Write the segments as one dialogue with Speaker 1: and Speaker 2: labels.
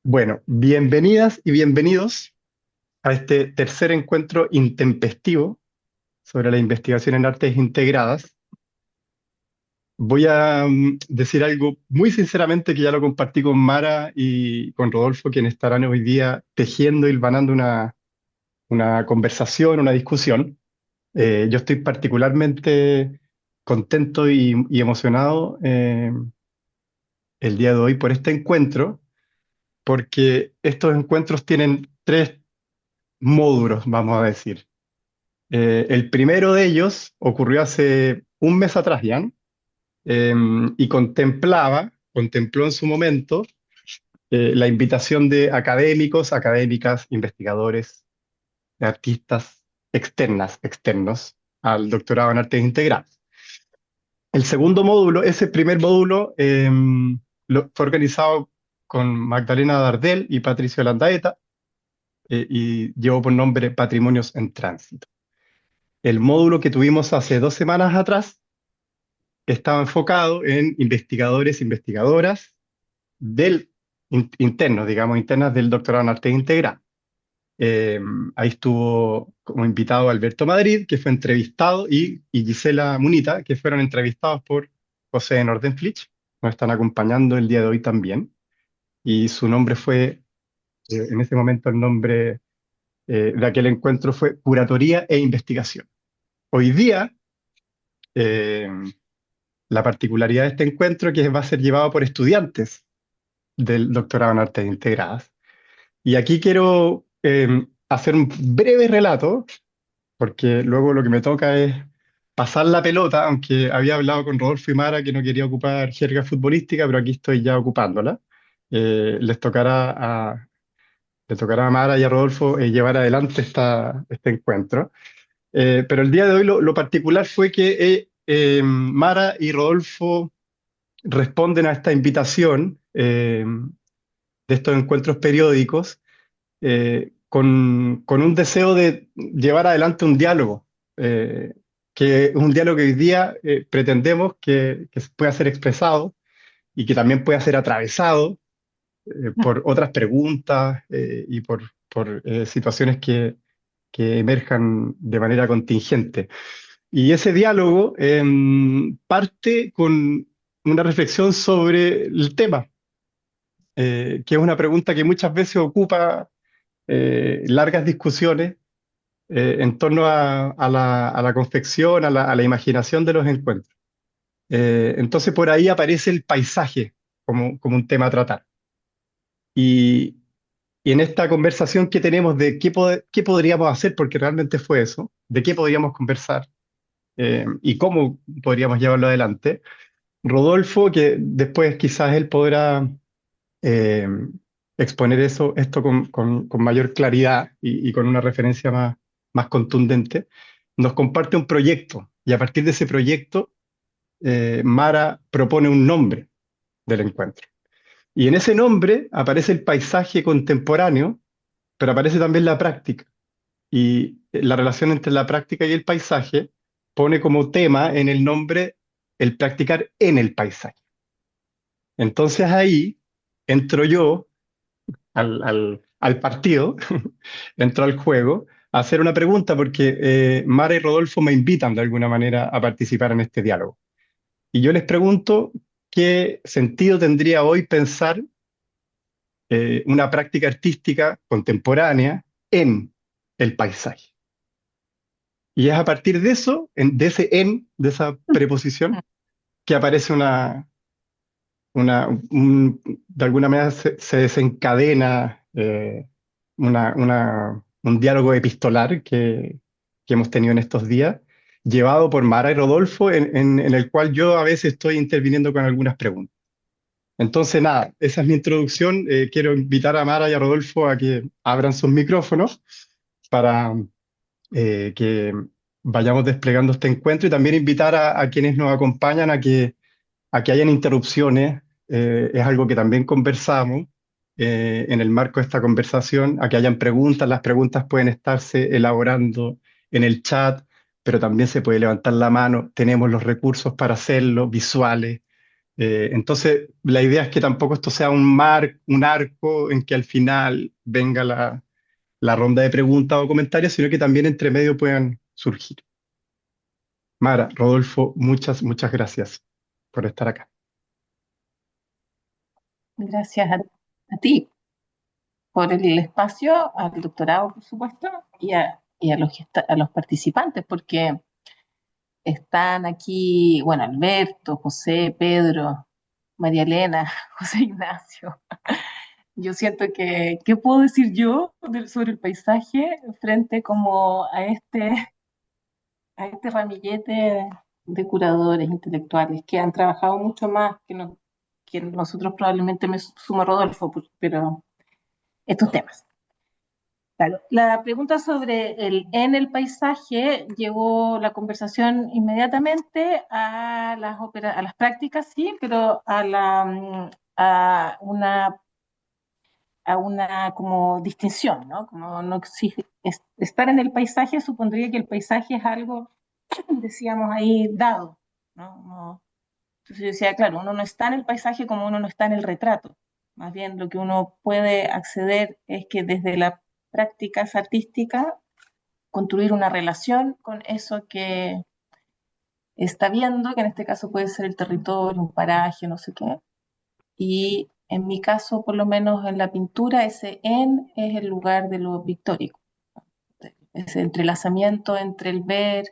Speaker 1: Bueno, bienvenidas y bienvenidos a este tercer encuentro intempestivo sobre la investigación en artes integradas. Voy a decir algo muy sinceramente que ya lo compartí con Mara y con Rodolfo, quienes estarán hoy día tejiendo y hilvanando una conversación, una discusión. Yo estoy particularmente contento y emocionado el día de hoy por este encuentro, porque estos encuentros tienen tres módulos, vamos a decir. El primero de ellos ocurrió hace un mes atrás ya, ¿no? Y contempló en su momento la invitación de académicos, académicas, investigadores, artistas externos al doctorado en artes integrales. El segundo módulo, ese primer módulo, fue organizado con Magdalena Dardel y Patricio Landaeta, y llevó por nombre Patrimonios en Tránsito. El módulo que tuvimos hace 2 semanas atrás estaba enfocado en investigadores, investigadoras internos, digamos, internas del doctorado en arte integral. Eh, Ahí estuvo como invitado Alberto Madrid, que fue entrevistado, y Gisela Munita, que fueron entrevistados por José Nordenflich. Nos están acompañando el día de hoy también. Y su nombre fue, en ese momento, el nombre de aquel encuentro fue Curatoría e Investigación. Hoy día, eh, la particularidad de este encuentro es que va a ser llevado por estudiantes del doctorado en artes integradas. Y aquí quiero hacer un breve relato, porque luego lo que me toca es pasar la pelota, aunque había hablado con Rodolfo y Mara que no quería ocupar jerga futbolística, pero aquí estoy ya ocupándola. Les le tocará a Mara y a Rodolfo llevar adelante este encuentro. Pero el día de hoy lo particular fue que Mara y Rodolfo responden a esta invitación de estos encuentros periódicos con un deseo de llevar adelante un diálogo, que es un diálogo que hoy día pretendemos que pueda ser expresado y que también pueda ser atravesado por otras preguntas y por situaciones que emerjan de manera contingente. Y ese diálogo parte con una reflexión sobre el tema, que es una pregunta que muchas veces ocupa largas discusiones en torno a la confección, a la imaginación de los encuentros. Entonces por ahí aparece el paisaje como un tema a tratar. Y, y en esta conversación que tenemos de qué podríamos hacer, porque realmente fue eso, de qué podríamos conversar y cómo podríamos llevarlo adelante, Rodolfo, que después quizás él podrá eh, exponer esto con mayor claridad y con una referencia más contundente, nos comparte un proyecto y a partir de ese proyecto, Mara propone un nombre del encuentro. Y en ese nombre aparece el paisaje contemporáneo, pero aparece también la práctica. Y la relación entre la práctica y el paisaje pone como tema en el nombre el practicar en el paisaje. Entonces ahí entro yo al partido, entro al juego, a hacer una pregunta porque Mara y Rodolfo me invitan de alguna manera a participar en este diálogo. Y yo les pregunto qué sentido tendría hoy pensar una práctica artística contemporánea en el paisaje. Y es a partir de eso, de esa preposición, que aparece de alguna manera se desencadena un diálogo epistolar que hemos tenido en estos días, llevado por Mara y Rodolfo, en el cual yo a veces estoy interviniendo con algunas preguntas. Entonces, nada, esa es mi introducción. Quiero invitar a Mara y a Rodolfo a que abran sus micrófonos para que vayamos desplegando este encuentro y también invitar a quienes nos acompañan a que hayan interrupciones. Es algo que también conversamos en el marco de esta conversación, a que hayan preguntas. Las preguntas pueden estarse elaborando en el chat, pero también se puede levantar la mano. Tenemos los recursos para hacerlo, visuales, Entonces, la idea es que tampoco esto sea un arco en que al final venga la ronda de preguntas o comentarios, sino que también entre medio puedan surgir. Mara, Rodolfo, muchas, muchas gracias por estar acá.
Speaker 2: Gracias a ti por el espacio, al doctorado, por supuesto, y a a los participantes, porque están aquí, bueno, Alberto, José, Pedro, María Elena, José Ignacio. Yo siento que, ¿qué puedo decir yo sobre el paisaje frente como a este ramillete de curadores intelectuales que han trabajado mucho más que nosotros? Probablemente me sumo Rodolfo, pero estos temas. Claro, la pregunta sobre en el paisaje llevó la conversación inmediatamente a a las prácticas, sí, pero a una como distinción, ¿no? Como no exige, estar en el paisaje supondría que el paisaje es algo, decíamos ahí, dado, ¿no? Entonces yo decía, claro, uno no está en el paisaje como uno no está en el retrato. Más bien lo que uno puede acceder es que desde las prácticas artísticas construir una relación con eso que está viendo, que en este caso puede ser el territorio, un paraje, no sé qué. Y en mi caso, por lo menos en la pintura, ese en es el lugar de lo pictórico, ese entrelazamiento entre el ver,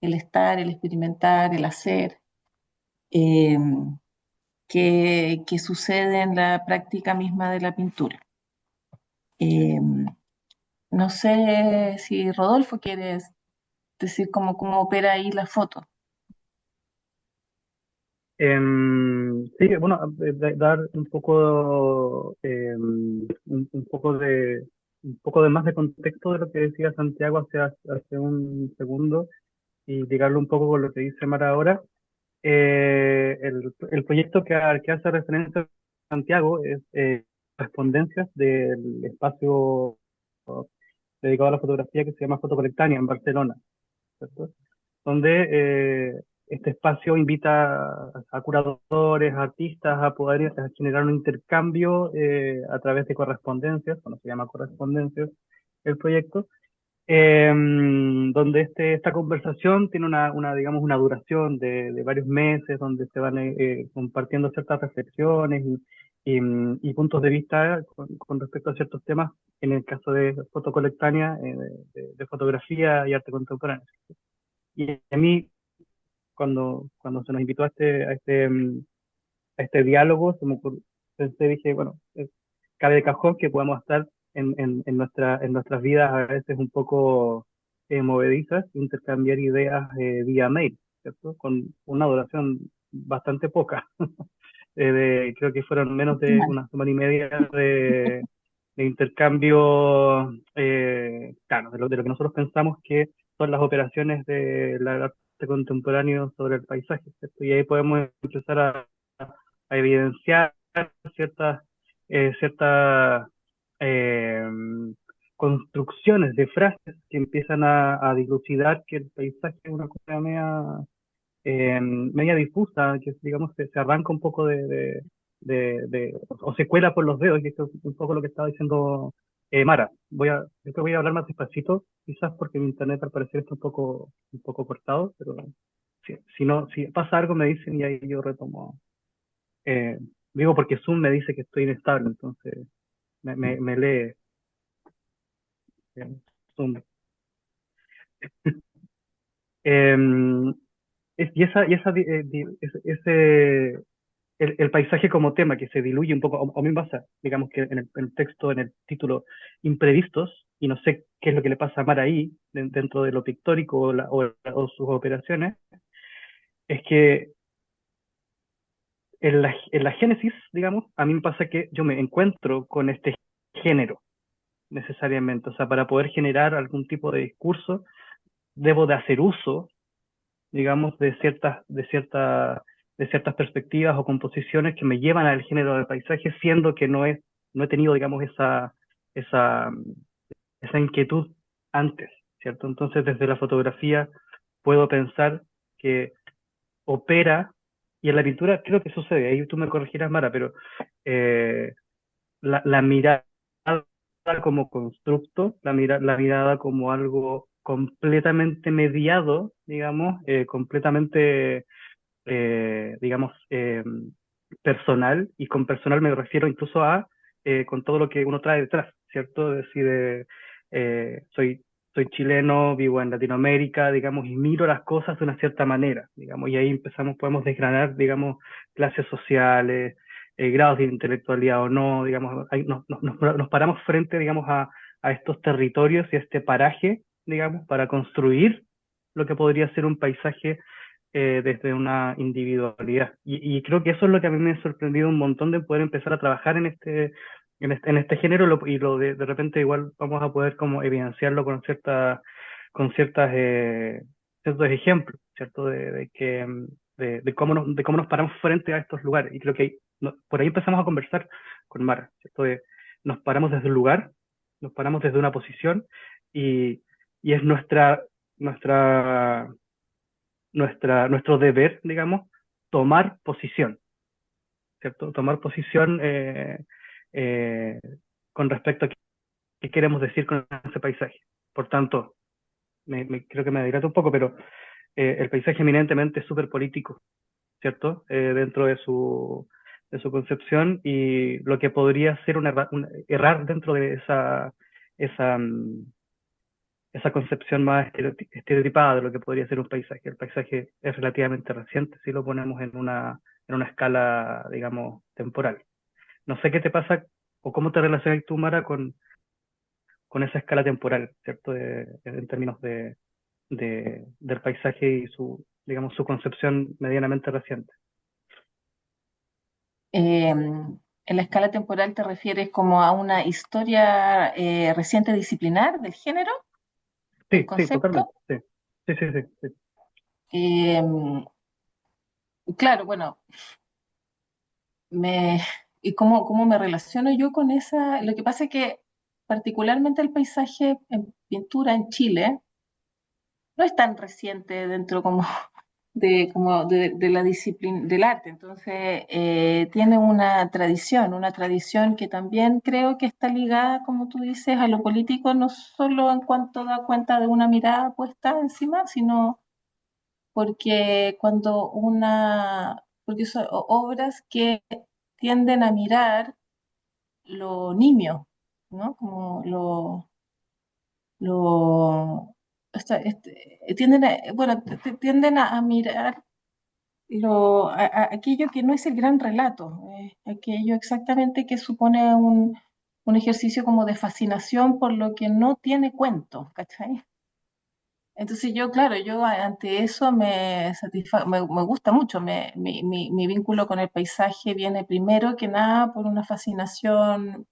Speaker 2: el estar, el experimentar, el hacer, eh, que sucede en la práctica misma de la pintura. Eh, no sé si Rodolfo quieres decir cómo opera ahí la foto.
Speaker 3: Sí, bueno, dar un poco de más de contexto de lo que decía Santiago hace un segundo y ligarlo un poco con lo que dice Mara ahora. El proyecto que hace referencia a Santiago es Respondencias del espacio dedicado a la fotografía que se llama Fotocolectania en Barcelona, ¿cierto? Donde este espacio invita a curadores, a artistas a poder generar un intercambio a través de correspondencias, bueno, se llama correspondencias el proyecto, donde esta conversación tiene digamos, una duración de varios meses, donde se van compartiendo ciertas reflexiones y puntos de vista con respecto a ciertos temas, en el caso de fotocolectánea, de fotografía y arte contemporáneo. Y a mí, cuando se nos invitó a este diálogo, pensé, dije, bueno, cabe de cajón que podamos estar en nuestras vidas a veces un poco movedizas, intercambiar ideas vía mail, ¿cierto? Con una duración bastante poca. Creo que fueron menos de
Speaker 2: Optimal.
Speaker 3: una semana y media de intercambio, claro, de lo que nosotros pensamos que son las operaciones del arte contemporáneo sobre el paisaje, ¿cierto? Y ahí podemos empezar a evidenciar ciertas, ciertas eh, construcciones de frases que empiezan a dilucidar que el paisaje es una cosa media difusa, que digamos se arranca un poco o se cuela por los dedos, y esto es un poco lo que estaba diciendo Mara. Yo creo que voy a hablar más despacito, quizás porque mi internet al parecer está un poco cortado, pero si no, si pasa algo me dicen y ahí yo retomo. Eh, Digo porque Zoom me dice que estoy inestable, entonces me lee eh, Zoom. Em, el paisaje como tema que se diluye un poco, o a mí me pasa, digamos que en el texto, en el título, imprevistos, y no sé qué es lo que le pasa a Mar ahí, dentro de lo pictórico o sus operaciones, es que en la génesis, digamos, a mí me pasa que yo me encuentro con este género necesariamente, o sea, para poder generar algún tipo de discurso, debo de hacer uso, digamos, de ciertas perspectivas o composiciones que me llevan al género del paisaje, siendo que no he tenido, digamos, esa, esa inquietud antes, ¿cierto? Entonces, desde la fotografía puedo pensar que opera y en la pintura creo que sucede, ahí tú me corregirás, Mara, pero la mirada como constructo, la mirada como algo completamente mediado, digamos, completamente, digamos, personal, y con personal me refiero incluso a con todo lo que uno trae detrás, ¿cierto? Es decir, soy, soy chileno, vivo en Latinoamérica, digamos, y miro las cosas de una cierta manera, digamos, y ahí empezamos, podemos desgranar, digamos, clases sociales, grados de intelectualidad o no, digamos, ahí nos paramos frente, digamos, a estos territorios y a este paraje, digamos, para construir lo que podría ser un paisaje desde una individualidad. Y creo que eso es lo que a mí me ha sorprendido un montón de poder empezar a trabajar en este género, y de repente igual vamos a poder como evidenciarlo con ciertos ejemplos, ¿cierto? De cómo nos paramos frente a estos lugares. Y creo que por ahí empezamos a conversar con Mara, ¿cierto? Nos paramos desde un lugar, nos paramos desde una posición, y es nuestra nuestro deber, digamos, tomar posición, ¿cierto? Tomar posición eh, con respecto a qué queremos decir con ese paisaje. Por tanto, creo que me adelanto un poco, pero el paisaje eminentemente es súper político, ¿cierto? Dentro de su concepción, y lo que podría ser un errar dentro de esa, esa concepción más estereotipada de lo que podría ser un paisaje. El paisaje es relativamente reciente si lo ponemos en una escala, digamos, temporal. No sé qué te pasa o cómo te relacionas tú, Mara, con esa escala temporal, ¿cierto? En términos del paisaje y digamos, su concepción medianamente reciente.
Speaker 2: En la escala temporal te refieres como a una historia reciente disciplinar del género, del
Speaker 3: Sí, sí,
Speaker 2: concepto.
Speaker 3: totalmente. Sí, sí, sí, sí, sí.
Speaker 2: Eh, claro, bueno, me, ¿y cómo me relaciono yo con esa? Lo que pasa es que particularmente el paisaje en pintura en Chile no es tan reciente dentro de la disciplina del arte. Entonces, tiene una tradición que también creo que está ligada, como tú dices, a lo político, no solo en cuanto da cuenta de una mirada puesta encima, sino porque porque son obras que tienden a mirar lo nimio, ¿no? Como lo bueno, tienden a mirar aquello que no es el gran relato, aquello exactamente que supone un ejercicio como de fascinación por lo que no tiene cuento, ¿cachai? Entonces yo, claro, ante eso me gusta mucho, mi vínculo con el paisaje viene primero que nada por una fascinación,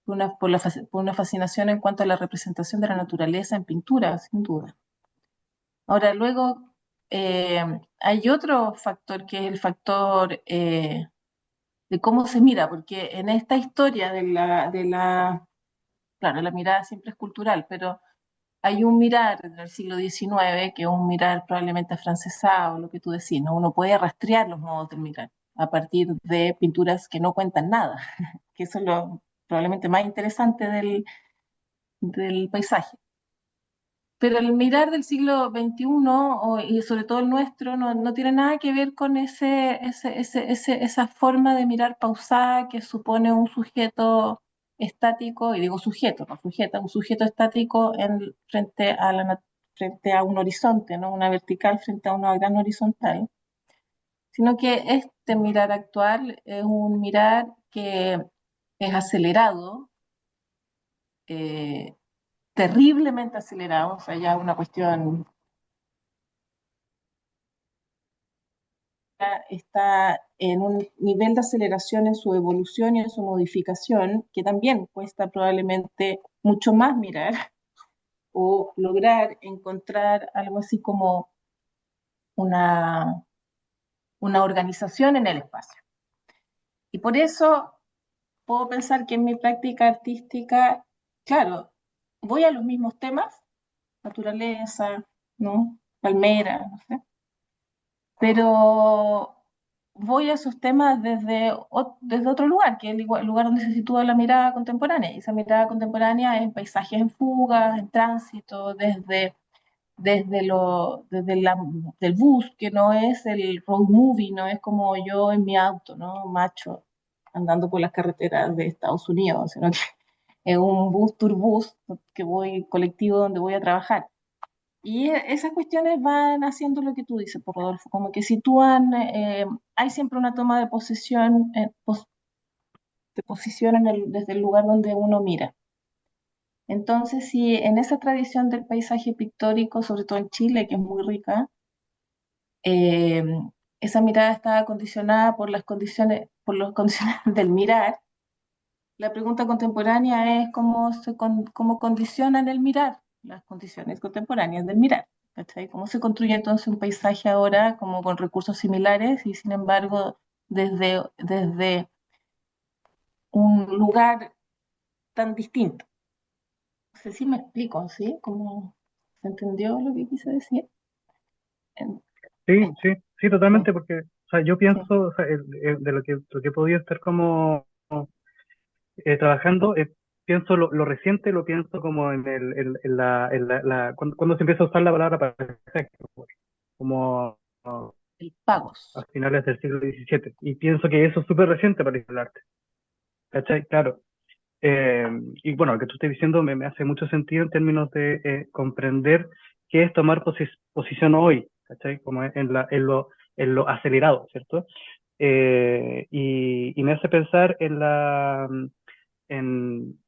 Speaker 2: por una fascinación en cuanto a la representación de la naturaleza en pintura, sin duda. Ahora, luego hay otro factor que es el factor de cómo se mira, porque en esta historia claro, la mirada siempre es cultural, pero hay un mirar del siglo XIX que es un mirar probablemente afrancesado, lo que tú decís, ¿no? Uno puede rastrear los modos del mirar a partir de pinturas que no cuentan nada, que eso es lo probablemente más interesante del paisaje. Pero el mirar del siglo XXI, y sobre todo el nuestro, no tiene nada que ver con esa forma de mirar pausada que supone un sujeto estático, y digo sujeto, no sujeta, un sujeto estático frente a un horizonte, ¿no? Una vertical frente a una gran horizontal, sino que este mirar actual es un mirar que es acelerado, eh, terriblemente acelerado, o sea, ya una cuestión está en un nivel de aceleración en su evolución y en su modificación, que también cuesta probablemente mucho más mirar o lograr encontrar algo así como una, una organización en el espacio. Y por eso puedo pensar que en mi práctica artística, claro, voy a los mismos temas, naturaleza, ¿no? Palmera, no sé, pero voy a esos temas desde otro lugar, que es el lugar donde se sitúa la mirada contemporánea. Y esa mirada contemporánea es en paisajes en fuga, en tránsito, del bus, que no es el road movie, no es como yo en mi auto, ¿no? Macho, andando por las carreteras de Estados Unidos, sino que es un bus turbús que voy colectivo donde voy a trabajar. Y esas cuestiones van haciendo lo que tú dices, por Rodolfo, como que sitúan, hay siempre una toma de posesión, de posición desde el lugar donde uno mira. Entonces, si en esa tradición del paisaje pictórico, sobre todo en Chile, que es muy rica, eh, esa mirada está condicionada por los condiciones del mirar, la pregunta contemporánea es cómo condicionan el mirar, las condiciones contemporáneas del mirar. ¿Cachai? ¿Cómo se construye entonces un paisaje ahora como con recursos similares y sin embargo desde un lugar tan distinto? No sé si me explico, ¿sí? ¿Cómo se entendió lo que quise decir? En-
Speaker 3: Sí, sí, sí,
Speaker 2: sí,
Speaker 3: totalmente, porque, o sea, yo
Speaker 2: sí.
Speaker 3: pienso, o sea, de lo que he podido estar como trabajando, pienso lo reciente, lo pienso como cuando se empieza a usar la palabra paisaje, como
Speaker 2: El pagos.
Speaker 3: a finales del siglo XVII, y pienso que eso es súper reciente para el arte, ¿cachai? Claro. Eh, y bueno, lo que tú estás diciendo me hace mucho sentido en términos de comprender qué es tomar posición hoy, ¿cachai? Como en lo acelerado, ¿cierto? Y me hace pensar en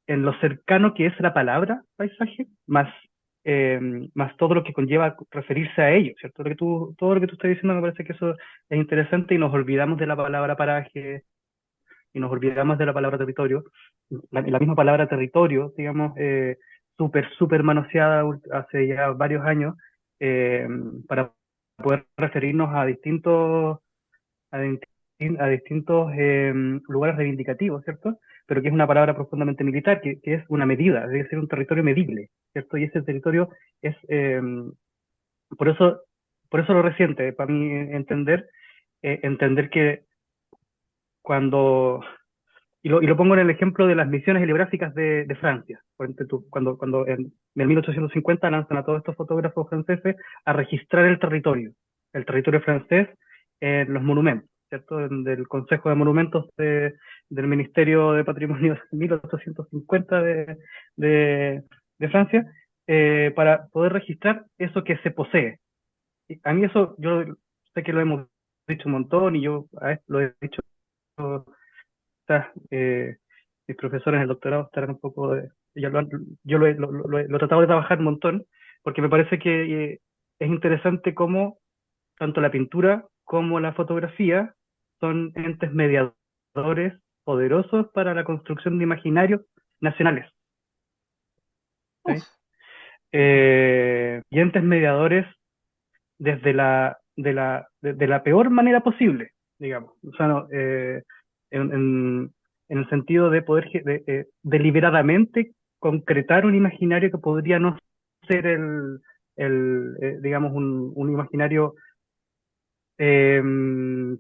Speaker 3: lo cercano que es la palabra paisaje, eh, más todo lo que conlleva referirse a ello, ¿cierto? Todo lo que tú estás diciendo me parece que eso es interesante y nos olvidamos de la palabra paraje y nos olvidamos de la palabra territorio. La misma palabra territorio, digamos, súper manoseada hace ya varios años, eh, para poder referirnos a distintos lugares reivindicativos, ¿cierto? Pero que es una palabra profundamente militar, que es una medida, debe ser un territorio medible, ¿cierto? Y ese territorio es, por eso, por eso lo reciente, para mí entender que cuando y lo pongo en el ejemplo de las misiones heliográficas de Francia. Cuando en 1850 lanzan a todos estos fotógrafos franceses a registrar el territorio francés en los monumentos, ¿cierto? Del Consejo de Monumentos del Ministerio de Patrimonio de 1850 de, de Francia, para poder registrar eso que se posee. Y a mí eso, yo sé que lo hemos dicho un montón y yo lo he dicho quizás, mis profesores en el doctorado estarán un poco ya yo lo he tratado de trabajar un montón, porque me parece que es interesante cómo tanto la pintura como la fotografía son entes mediadores poderosos para la construcción de imaginarios nacionales, ¿sí?
Speaker 2: Uf,
Speaker 3: Y entes mediadores de la peor manera posible, digamos. O sea, no, en, en- en el sentido de poder deliberadamente concretar un imaginario que podría no ser digamos, un imaginario eh,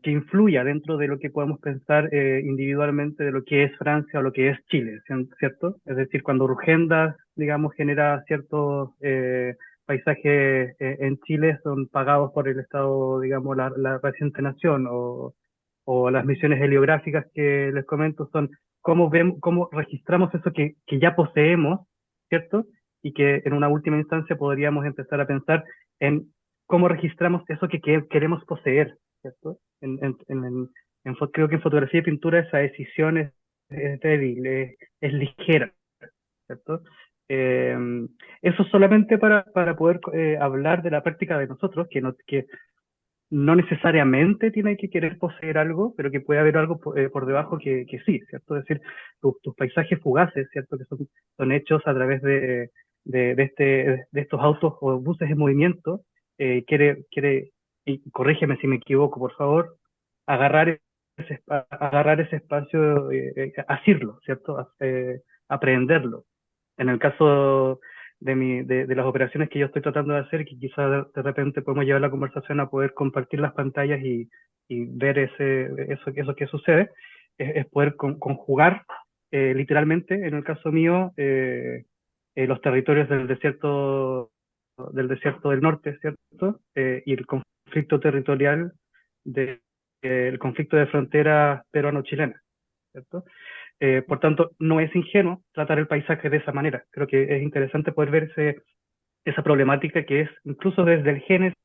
Speaker 3: que influya dentro de lo que podemos pensar individualmente de lo que es Francia o lo que es Chile, ¿cierto? Es decir, cuando Rugendas, digamos, genera ciertos paisajes en Chile, son pagados por el Estado, digamos, la reciente nación, o las misiones heliográficas que les comento son cómo registramos eso que ya poseemos, ¿cierto? Y que en una última instancia podríamos empezar a pensar en cómo registramos eso que queremos poseer, ¿cierto? Creo que en fotografía y pintura esa decisión es débil, es ligera, ¿cierto? Eh, Eso solamente para poder hablar de la práctica de nosotros, que no necesariamente tiene que querer poseer algo, pero que puede haber algo por debajo que sí, ¿cierto? Es decir, tus paisajes fugaces, ¿cierto? Que son hechos a través de estos autos o buses en movimiento, quiere, y corrígeme si me equivoco, por favor, agarrar agarrar ese espacio, asirlo, ¿cierto? Aprehenderlo. En el caso de las operaciones que yo estoy tratando de hacer, que quizás de repente podemos llevar la conversación a poder compartir las pantallas y ver eso que sucede, es poder conjugar literalmente, en el caso mío, los territorios del desierto del norte, ¿cierto? Y el conflicto territorial, el conflicto de frontera peruano-chilena, ¿cierto? Por tanto, no es ingenuo tratar el paisaje de esa manera. Creo que es interesante poder ver esa problemática que es incluso desde el génesis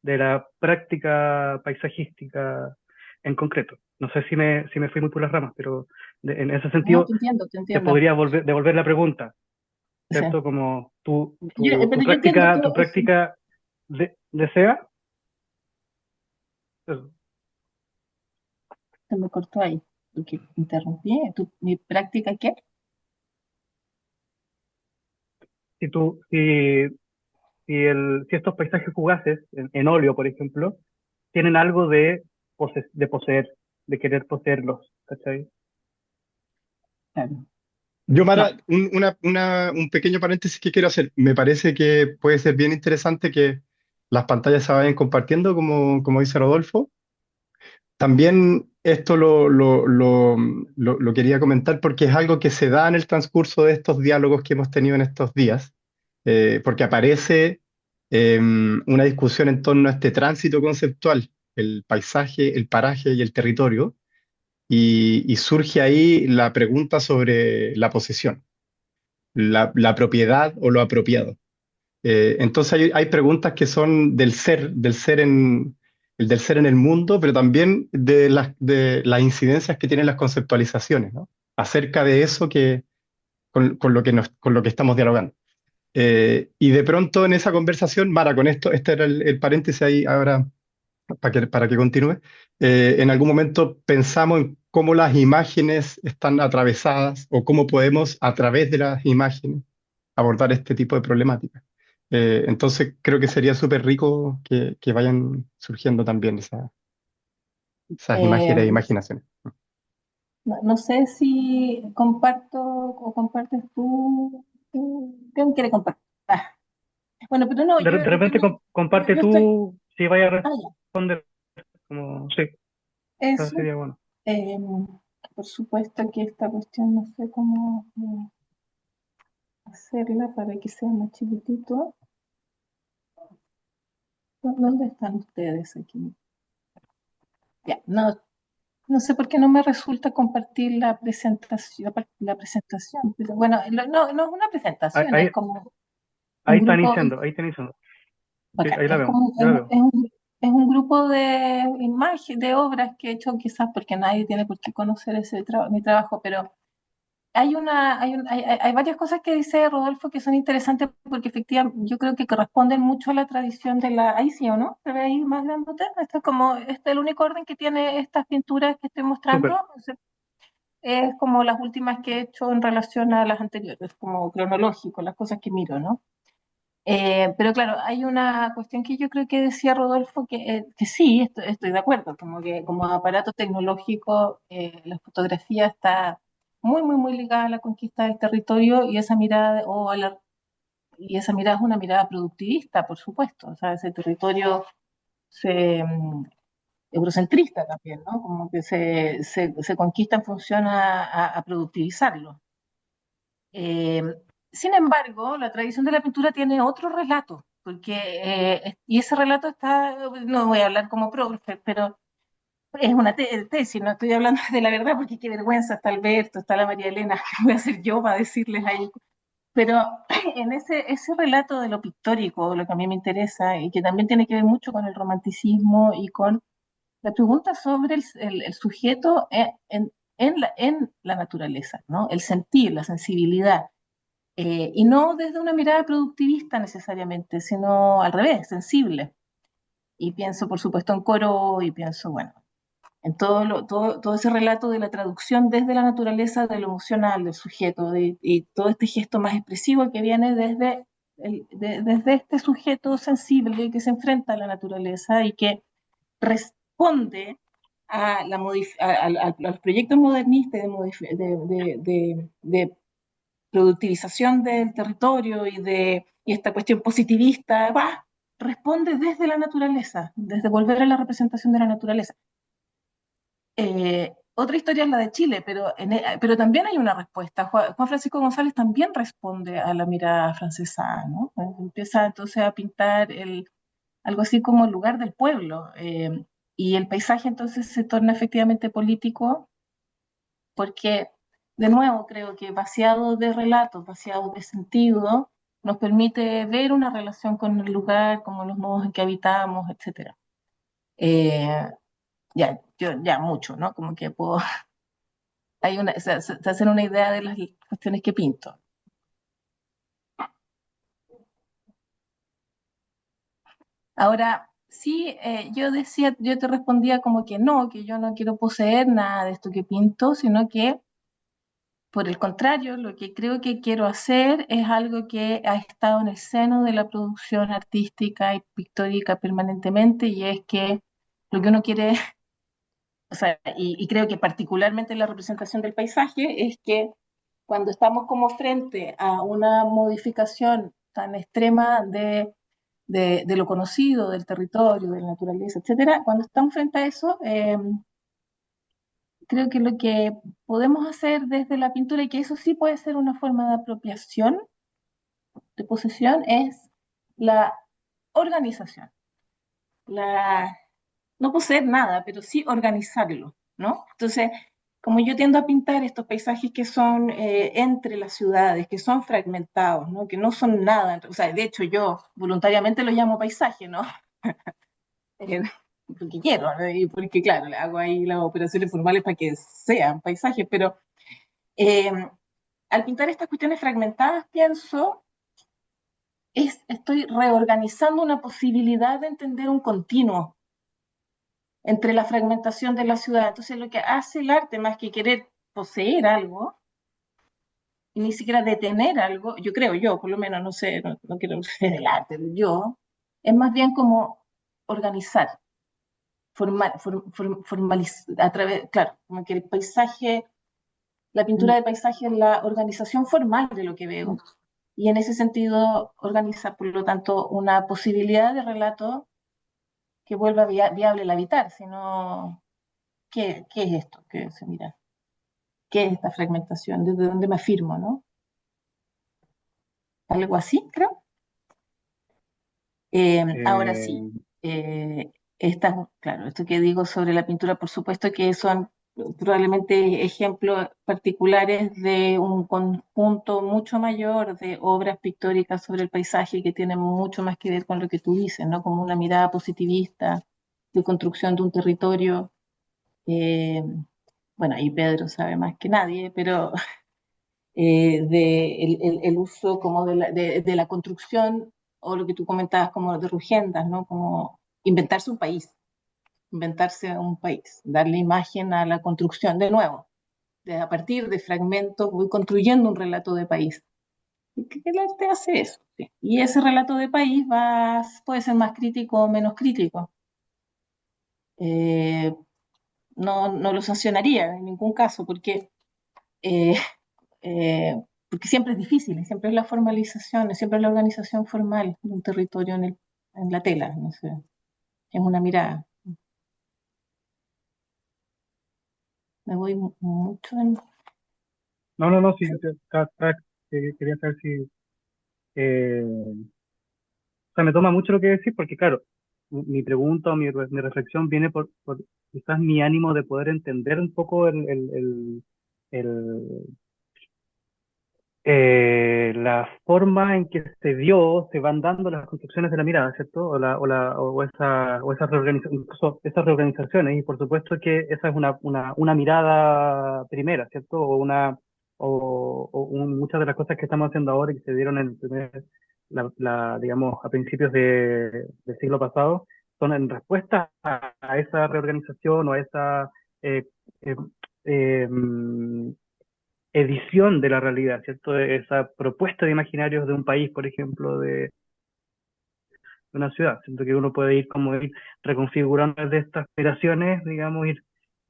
Speaker 3: de la práctica paisajística en concreto. No sé si me fui muy por las ramas, pero en ese
Speaker 2: No,
Speaker 3: sentido
Speaker 2: te
Speaker 3: te
Speaker 2: entiendo.
Speaker 3: podría devolver la pregunta,
Speaker 2: Sí.
Speaker 3: ¿cierto? Como
Speaker 2: Pero yo entiendo
Speaker 3: tu
Speaker 2: todo eso.
Speaker 3: práctica desea.
Speaker 2: Se me cortó ahí, porque interrumpí. ¿Mi práctica qué?
Speaker 3: Si tú, si, si estos paisajes fugaces, en óleo, por ejemplo, tienen algo de poseer, de querer poseerlos, ¿cachai?
Speaker 2: Claro.
Speaker 1: Yo,
Speaker 2: No,
Speaker 1: Mara, un pequeño paréntesis que quiero hacer. Me parece que puede ser bien interesante que las pantallas se vayan compartiendo, como dice Rodolfo. También esto lo quería comentar porque es algo que se da en el transcurso de estos diálogos que hemos tenido en estos días, porque aparece una discusión en torno a este tránsito conceptual, el paisaje, el paraje y el territorio, y surge ahí la pregunta sobre la posesión, la propiedad o lo apropiado. Entonces hay preguntas que son el del ser en el mundo, pero también de las incidencias que tienen las conceptualizaciones, ¿no? Acerca de eso con lo que con lo que estamos dialogando. Y de pronto en esa conversación, Mara, con esto, este era el paréntesis ahí ahora para que continúe. En algún momento pensamos en cómo las imágenes están atravesadas o cómo podemos a través de las imágenes abordar este tipo de problemáticas. Entonces creo que sería súper rico que vayan surgiendo también esas
Speaker 2: eh,
Speaker 1: imágenes e imaginaciones.
Speaker 2: no sé si comparto o compartes tú. ¿Quién quiere compartir? Bueno, pero no,
Speaker 3: De repente comparte
Speaker 2: yo estoy.
Speaker 3: tú si vaya a
Speaker 2: Ah, ya.
Speaker 3: responder, como, sí, eso
Speaker 2: Eso.
Speaker 3: sería bueno.
Speaker 2: eh, por supuesto que esta cuestión no sé cómo hacerla para que sea más chiquitito. ¿Dónde están ustedes aquí? Ya, no, no sé por qué no me resulta compartir la presentación, pero bueno, no es una
Speaker 3: Ahí,
Speaker 2: presentación, es
Speaker 3: ahí,
Speaker 2: como
Speaker 3: ahí
Speaker 2: un
Speaker 3: está
Speaker 2: grupo,
Speaker 3: iniciando, ahí está iniciando. Sí,
Speaker 2: bacán,
Speaker 3: ahí la
Speaker 2: es
Speaker 3: vemos,
Speaker 2: como,
Speaker 3: yo la veo.
Speaker 2: es un grupo de imágenes, de obras que he hecho quizás porque nadie tiene por qué conocer mi trabajo, pero hay varias cosas que dice Rodolfo que son interesantes porque efectivamente yo creo que corresponden mucho a la tradición de la... Ahí sí o no, se ve ahí más grandote. Este es el único orden que tiene estas pinturas que estoy mostrando.
Speaker 3: Súper.
Speaker 2: Es como las últimas que he hecho en relación a las anteriores, como cronológico, las cosas que miro, ¿no? Pero claro, hay una cuestión que yo creo que decía Rodolfo que sí, estoy de acuerdo, como que como aparato tecnológico la fotografía está muy ligada a la conquista del territorio y esa mirada, y esa mirada es una mirada productivista, por supuesto, o sea, ese territorio se, eurocentrista también, ¿no? Como que se conquista en función a productivizarlo. Eh, Sin embargo, la tradición de la pintura tiene otro relato, porque, y ese relato está, no voy a hablar como profe, pero es una tesis, no estoy hablando de la verdad, porque qué vergüenza, está Alberto, está la María Elena, ¿qué voy a hacer yo para decirles ahí? Pero en ese relato de lo pictórico, lo que a mí me interesa, y que también tiene que ver mucho con el romanticismo y con la pregunta sobre el sujeto en la naturaleza, ¿no? El sentir, la sensibilidad. Y no desde una mirada productivista necesariamente, sino al revés, sensible. Y pienso, por supuesto, en Coro y pienso, bueno, en todo ese relato de la traducción desde la naturaleza, de lo emocional del sujeto, y todo este gesto más expresivo que viene desde este sujeto sensible que se enfrenta a la naturaleza y que responde a los proyectos modernistas de productivización del territorio y esta cuestión positivista, responde desde la naturaleza, desde volver a la representación de la naturaleza. Otra historia es la de Chile, pero también hay una respuesta. Juan Francisco González también responde a la mirada francesa, ¿no? Empieza entonces a pintar algo así como el lugar del pueblo, y el paisaje entonces se torna efectivamente político porque, de nuevo, creo que vaciado de relatos, vaciado de sentido, nos permite ver una relación con el lugar, como los modos en que habitamos, etcétera. Eh, ya mucho, ¿no? Como que puedo, se hacen una idea de las cuestiones que pinto. Ahora, sí, yo te respondía como que no, que yo no quiero poseer nada de esto que pinto, sino que, por el contrario, lo que creo que quiero hacer es algo que ha estado en el seno de la producción artística y pictórica permanentemente, y es que lo que uno quiere, o sea, y creo que particularmente la representación del paisaje, es que cuando estamos como frente a una modificación tan extrema de lo conocido, del territorio, de la naturaleza, etcétera, cuando estamos frente a eso, creo que lo que podemos hacer desde la pintura, y que eso sí puede ser una forma de apropiación, de posesión, es la organización. La, no poseer nada, pero sí organizarlo, ¿no? Entonces, como yo tiendo a pintar estos paisajes que son entre las ciudades, que son fragmentados, ¿no? Que no son nada, o sea, de hecho yo voluntariamente lo llamo paisaje, ¿no? Eh, porque quiero, ¿no? Y porque claro, le hago ahí las operaciones formales para que sean paisajes, pero eh, al pintar estas cuestiones fragmentadas pienso, estoy reorganizando una posibilidad de entender un continuo entre la fragmentación de la ciudad. Entonces, lo que hace el arte, más que querer poseer algo, y ni siquiera detener algo, yo creo, yo por lo menos, no sé, no quiero ser el arte, yo, es más bien como organizar, formalizar, a través, claro, como que el paisaje, la pintura del paisaje es la organización formal de lo que veo, y en ese sentido organiza, por lo tanto, una posibilidad de relato que vuelva viable el habitar, sino, ¿qué es esto? ¿Qué se mira? ¿Qué es esta fragmentación? ¿Desde dónde me afirmo, no? Algo así, creo. Ahora sí,
Speaker 3: Eh,
Speaker 2: claro, esto que digo sobre la pintura, por supuesto que son probablemente ejemplos particulares de un conjunto mucho mayor de obras pictóricas sobre el paisaje que tienen mucho más que ver con lo que tú dices, ¿no? Como una mirada positivista de construcción de un territorio. eh, bueno, ahí Pedro sabe más que nadie, pero el uso como de la construcción, o lo que tú comentabas como de Rugendas, ¿no? Como inventarse un país, darle imagen a la construcción, de nuevo, a partir de fragmentos voy construyendo un relato de país. ¿Y qué el arte hace eso? Sí. Y ese relato de país puede ser más crítico o menos crítico. Eh, no lo sancionaría en ningún caso, eh, porque siempre es difícil, siempre es la formalización, siempre es la organización formal de un territorio en la tela, no sé, es una mirada. Me voy mucho en...
Speaker 3: no, sí, quería saber si, o sea, me toma mucho lo que decir porque, claro, mi pregunta o mi reflexión viene por quizás mi ánimo de poder entender un poco el, la forma en que se van dando las construcciones de la mirada, ¿cierto? O esas incluso esas reorganizaciones, y por supuesto que esa es una mirada primera, ¿cierto? Muchas de las cosas que estamos haciendo ahora y que se dieron en el digamos, a principios del siglo pasado, son en respuesta a esa reorganización o a esa eh, eh, edición de la realidad, ¿cierto? Esa propuesta de imaginarios de un país, por ejemplo, de una ciudad. Siento que uno puede ir reconfigurando de estas operaciones, digamos, ir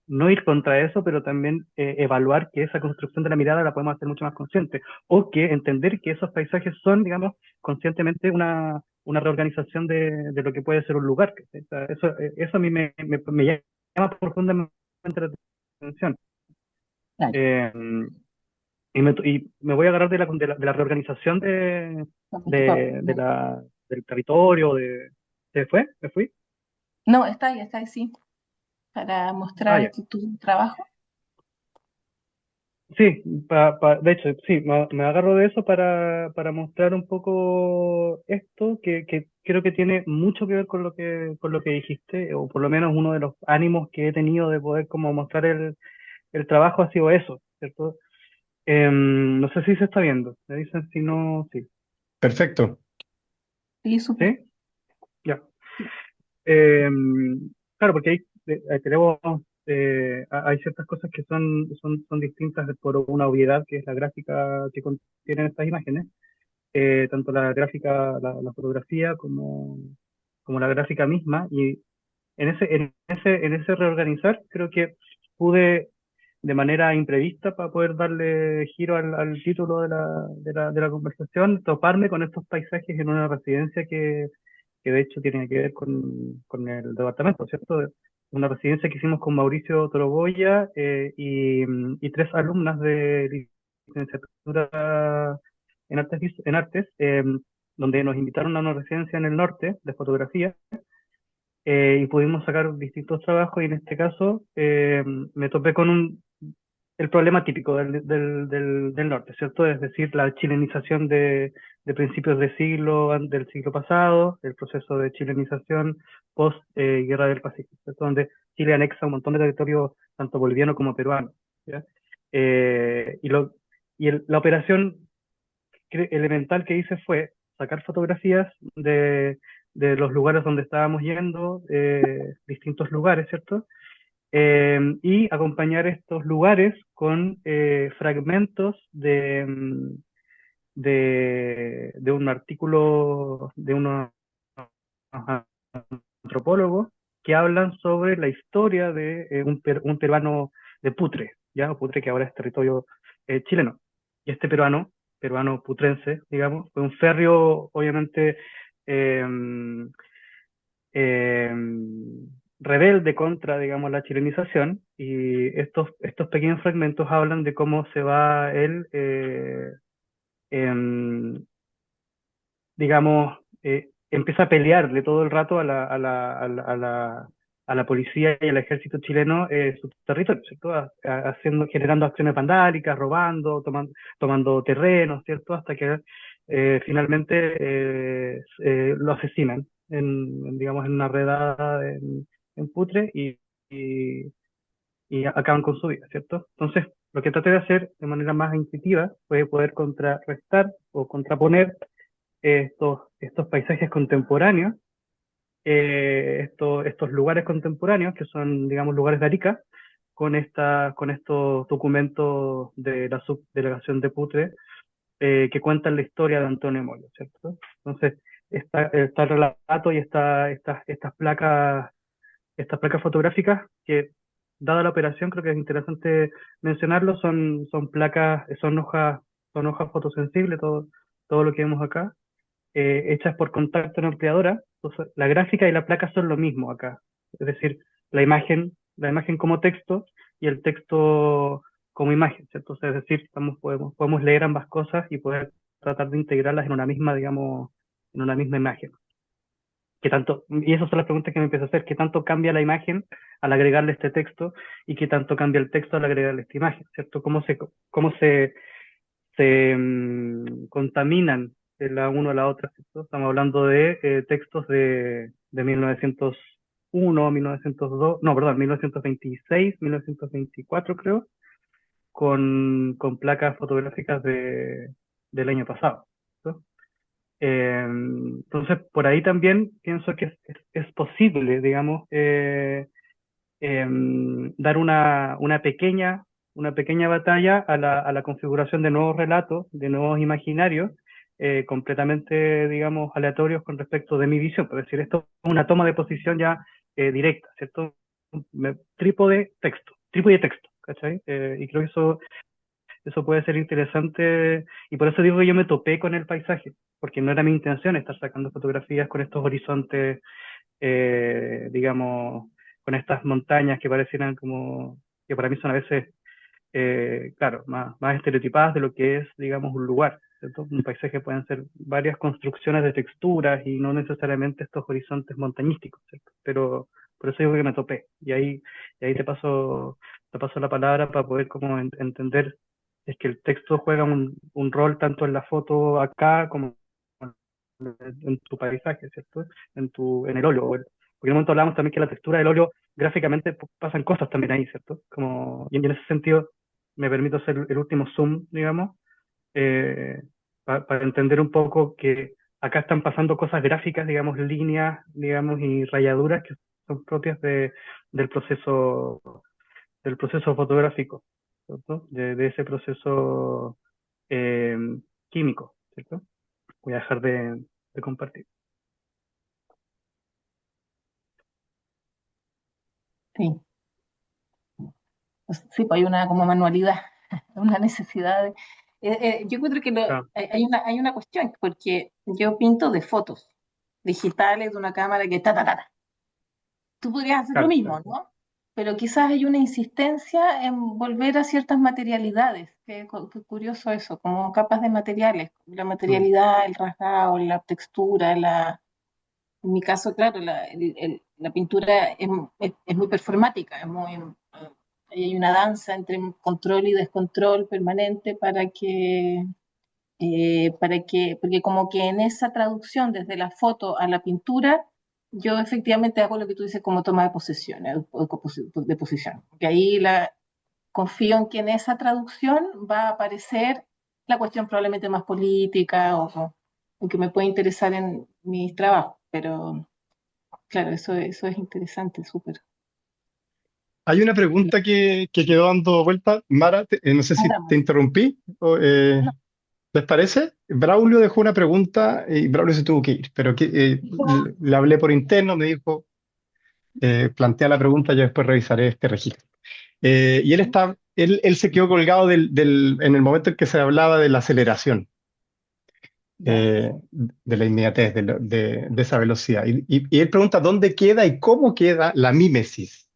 Speaker 3: no ir contra eso, pero también evaluar que esa construcción de la mirada la podemos hacer mucho más consciente, o que entender que esos paisajes son, digamos, conscientemente una reorganización de lo que puede ser un lugar. O sea, eso a mí me llama profundamente la atención.
Speaker 2: Claro,
Speaker 3: Eh, y me voy a agarrar de la reorganización
Speaker 2: no,
Speaker 3: del territorio, ¿se fue? ¿Me fui?
Speaker 2: no, está ahí, sí, para
Speaker 3: Ah,
Speaker 2: mostrar
Speaker 3: ya.
Speaker 2: tu trabajo.
Speaker 3: Sí, de hecho, sí, me agarro de eso para mostrar un poco esto, que creo que tiene mucho que ver con lo que dijiste, o por lo menos uno de los ánimos que he tenido de poder como mostrar el trabajo ha sido eso, ¿cierto? No sé si se está viendo, me dicen si no, sí.
Speaker 1: Perfecto.
Speaker 2: Sí, súper.
Speaker 3: ¿Sí? Ya. Claro, porque tenemos, hay ciertas cosas que son distintas por una obviedad, que es la gráfica que contienen estas imágenes, tanto la gráfica, la fotografía, como la gráfica misma, y en ese reorganizar creo que pude, de manera imprevista, para poder darle giro al título de la conversación, toparme con estos paisajes en una residencia que de hecho tiene que ver con el departamento, ¿cierto? Una residencia que hicimos con Mauricio Toroboya y tres alumnas de licenciatura en artes, donde nos invitaron a una residencia en el norte de fotografía, y pudimos sacar distintos trabajos, y en este caso me topé con el problema típico del norte, ¿cierto? Es decir, la chilenización de principios del siglo pasado, el proceso de chilenización post Guerra del Pacífico, ¿cierto? Donde Chile anexa un montón de territorio, tanto boliviano como peruano, ¿ya? Eh, y lo, la operación elemental que hice fue sacar fotografías de los lugares donde estábamos yendo, distintos lugares, ¿cierto? Y acompañar estos lugares con fragmentos de un artículo de unos antropólogos que hablan sobre la historia de un peruano de Putre, ¿ya? O Putre, que ahora es territorio chileno. Y este peruano putrense, digamos, fue un férreo, obviamente, eh, eh, rebelde contra, digamos, la chilenización, y estos pequeños fragmentos hablan de cómo se va él, em, digamos, empieza a pelearle todo el rato a la policía y al ejército chileno su territorio, ¿cierto? Generando acciones vandálicas, robando, tomando terrenos, ¿cierto? Hasta que finalmente lo asesinan digamos, en una redada en Putre, y, y acaban con su vida, ¿cierto? Entonces, lo que traté de hacer de manera más intuitiva fue poder contrarrestar o contraponer estos paisajes contemporáneos, estos lugares contemporáneos, que son, digamos, lugares de Arica, con estos documentos de la subdelegación de Putre, que cuentan la historia de Antonio Moyo, ¿cierto? Entonces, está el relato y estas placas fotográficas que, dada la operación, creo que es interesante mencionarlo, son placas, son hojas fotosensibles, todo lo que vemos acá, hechas por contacto nucleadora. Entonces, la gráfica y la placa son lo mismo acá. Es decir, la imagen como texto y el texto como imagen, ¿cierto? O sea, es decir, podemos leer ambas cosas y poder tratar de integrarlas en una misma, digamos, en una misma imagen. Y esas son las preguntas que me empiezo a hacer: ¿qué tanto cambia la imagen al agregarle este texto? ¿Y qué tanto cambia el texto al agregarle esta imagen? ¿Cierto? ¿Cómo se contaminan de la una a la otra, ¿cierto? Estamos hablando de textos de 1901, 1902, no, perdón, 1926, 1924, creo, con placas fotográficas del año pasado, ¿cierto? Entonces, por ahí también pienso que es posible, digamos, dar una pequeña batalla a la configuración de nuevos relatos, de nuevos imaginarios, completamente, digamos, aleatorios con respecto de mi visión. Es decir, esto es una toma de posición ya directa, ¿cierto? Trípode, texto, trípode de texto, ¿cachai? Y creo que eso puede ser interesante, y por eso digo que yo me topé con el paisaje, porque no era mi intención estar sacando fotografías con estos horizontes, digamos, con estas montañas que parecieran como, que para mí son a veces, claro, más estereotipadas de lo que es, digamos, un lugar, ¿cierto? Un paisaje pueden ser varias construcciones de texturas y no necesariamente estos horizontes montañísticos, ¿cierto? Pero por eso digo que me topé, y ahí te paso la palabra para poder como entender es que el texto juega un rol tanto en la foto acá como en tu paisaje, ¿cierto? En el óleo. Porque en un momento hablamos también que la textura del óleo, gráficamente pasan cosas también ahí, ¿cierto? Y en ese sentido me permito hacer el último zoom, digamos, para entender un poco que acá están pasando cosas gráficas, digamos, líneas, digamos, y rayaduras que son propias del proceso del proceso fotográfico, ¿cierto? De ese proceso eh, químico, ¿cierto? Voy a dejar de compartir.
Speaker 2: Sí, sí, pues hay una como manualidad, una necesidad de... yo creo que
Speaker 3: Claro,
Speaker 2: hay una cuestión, porque yo pinto de fotos digitales de una cámara que ta. Tú podrías hacer lo
Speaker 3: claro,
Speaker 2: mismo,
Speaker 3: claro.
Speaker 2: ¿no? Pero quizás hay una insistencia en volver a ciertas materialidades, que curioso eso, como capas de materiales, la
Speaker 3: Mm,
Speaker 2: materialidad, el rasgado, la textura, en mi caso, claro, la pintura es muy performática, hay una danza entre control y descontrol permanente porque como que en esa traducción desde la foto a la pintura, yo efectivamente hago lo que tú dices como toma de posesión, de posición. Que ahí confío en que en esa traducción va a aparecer la cuestión probablemente más política o que me puede interesar en mis trabajos, pero claro, eso es interesante, súper.
Speaker 1: Hay una pregunta que quedó dando vuelta. Mara, no sé si te
Speaker 2: Hagamos.
Speaker 1: interrumpí.
Speaker 2: No,
Speaker 1: ¿Les parece? Braulio dejó una pregunta y Braulio se tuvo que ir, pero le hablé por interno, me dijo, plantea la pregunta, yo después revisaré este registro. Y él se quedó colgado en el momento en que se hablaba de la aceleración,
Speaker 2: ya.
Speaker 1: de la inmediatez, de esa velocidad. Y él pregunta dónde queda y cómo queda la mímesis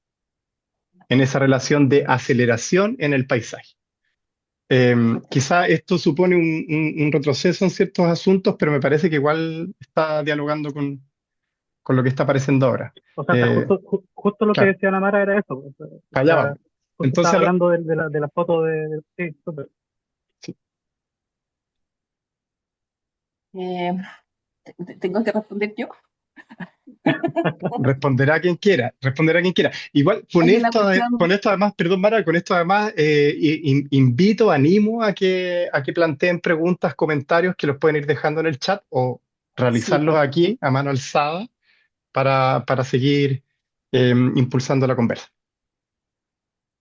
Speaker 1: en esa relación de aceleración en el paisaje. Quizá esto supone un retroceso en ciertos asuntos, pero me parece que igual está dialogando con lo que está apareciendo ahora.
Speaker 3: o sea,
Speaker 1: Eh,
Speaker 3: justo lo que
Speaker 1: claro,
Speaker 3: decía la Mara era eso. O
Speaker 1: allá
Speaker 3: sea,
Speaker 1: vamos.
Speaker 3: justo estaba
Speaker 1: Entonces,
Speaker 3: hablando de la foto sí, súper.
Speaker 1: sí,
Speaker 2: Eh, tengo que responder yo.
Speaker 1: responderá quien quiera. Igual,
Speaker 2: Hay una
Speaker 1: con
Speaker 2: cuestión,
Speaker 1: esto además, perdón, Mara, con esto además, invito, animo a que planteen preguntas, comentarios que los pueden ir dejando en el chat o
Speaker 2: sí,
Speaker 1: realizarlos
Speaker 2: por
Speaker 1: aquí a mano alzada para seguir impulsando la conversa.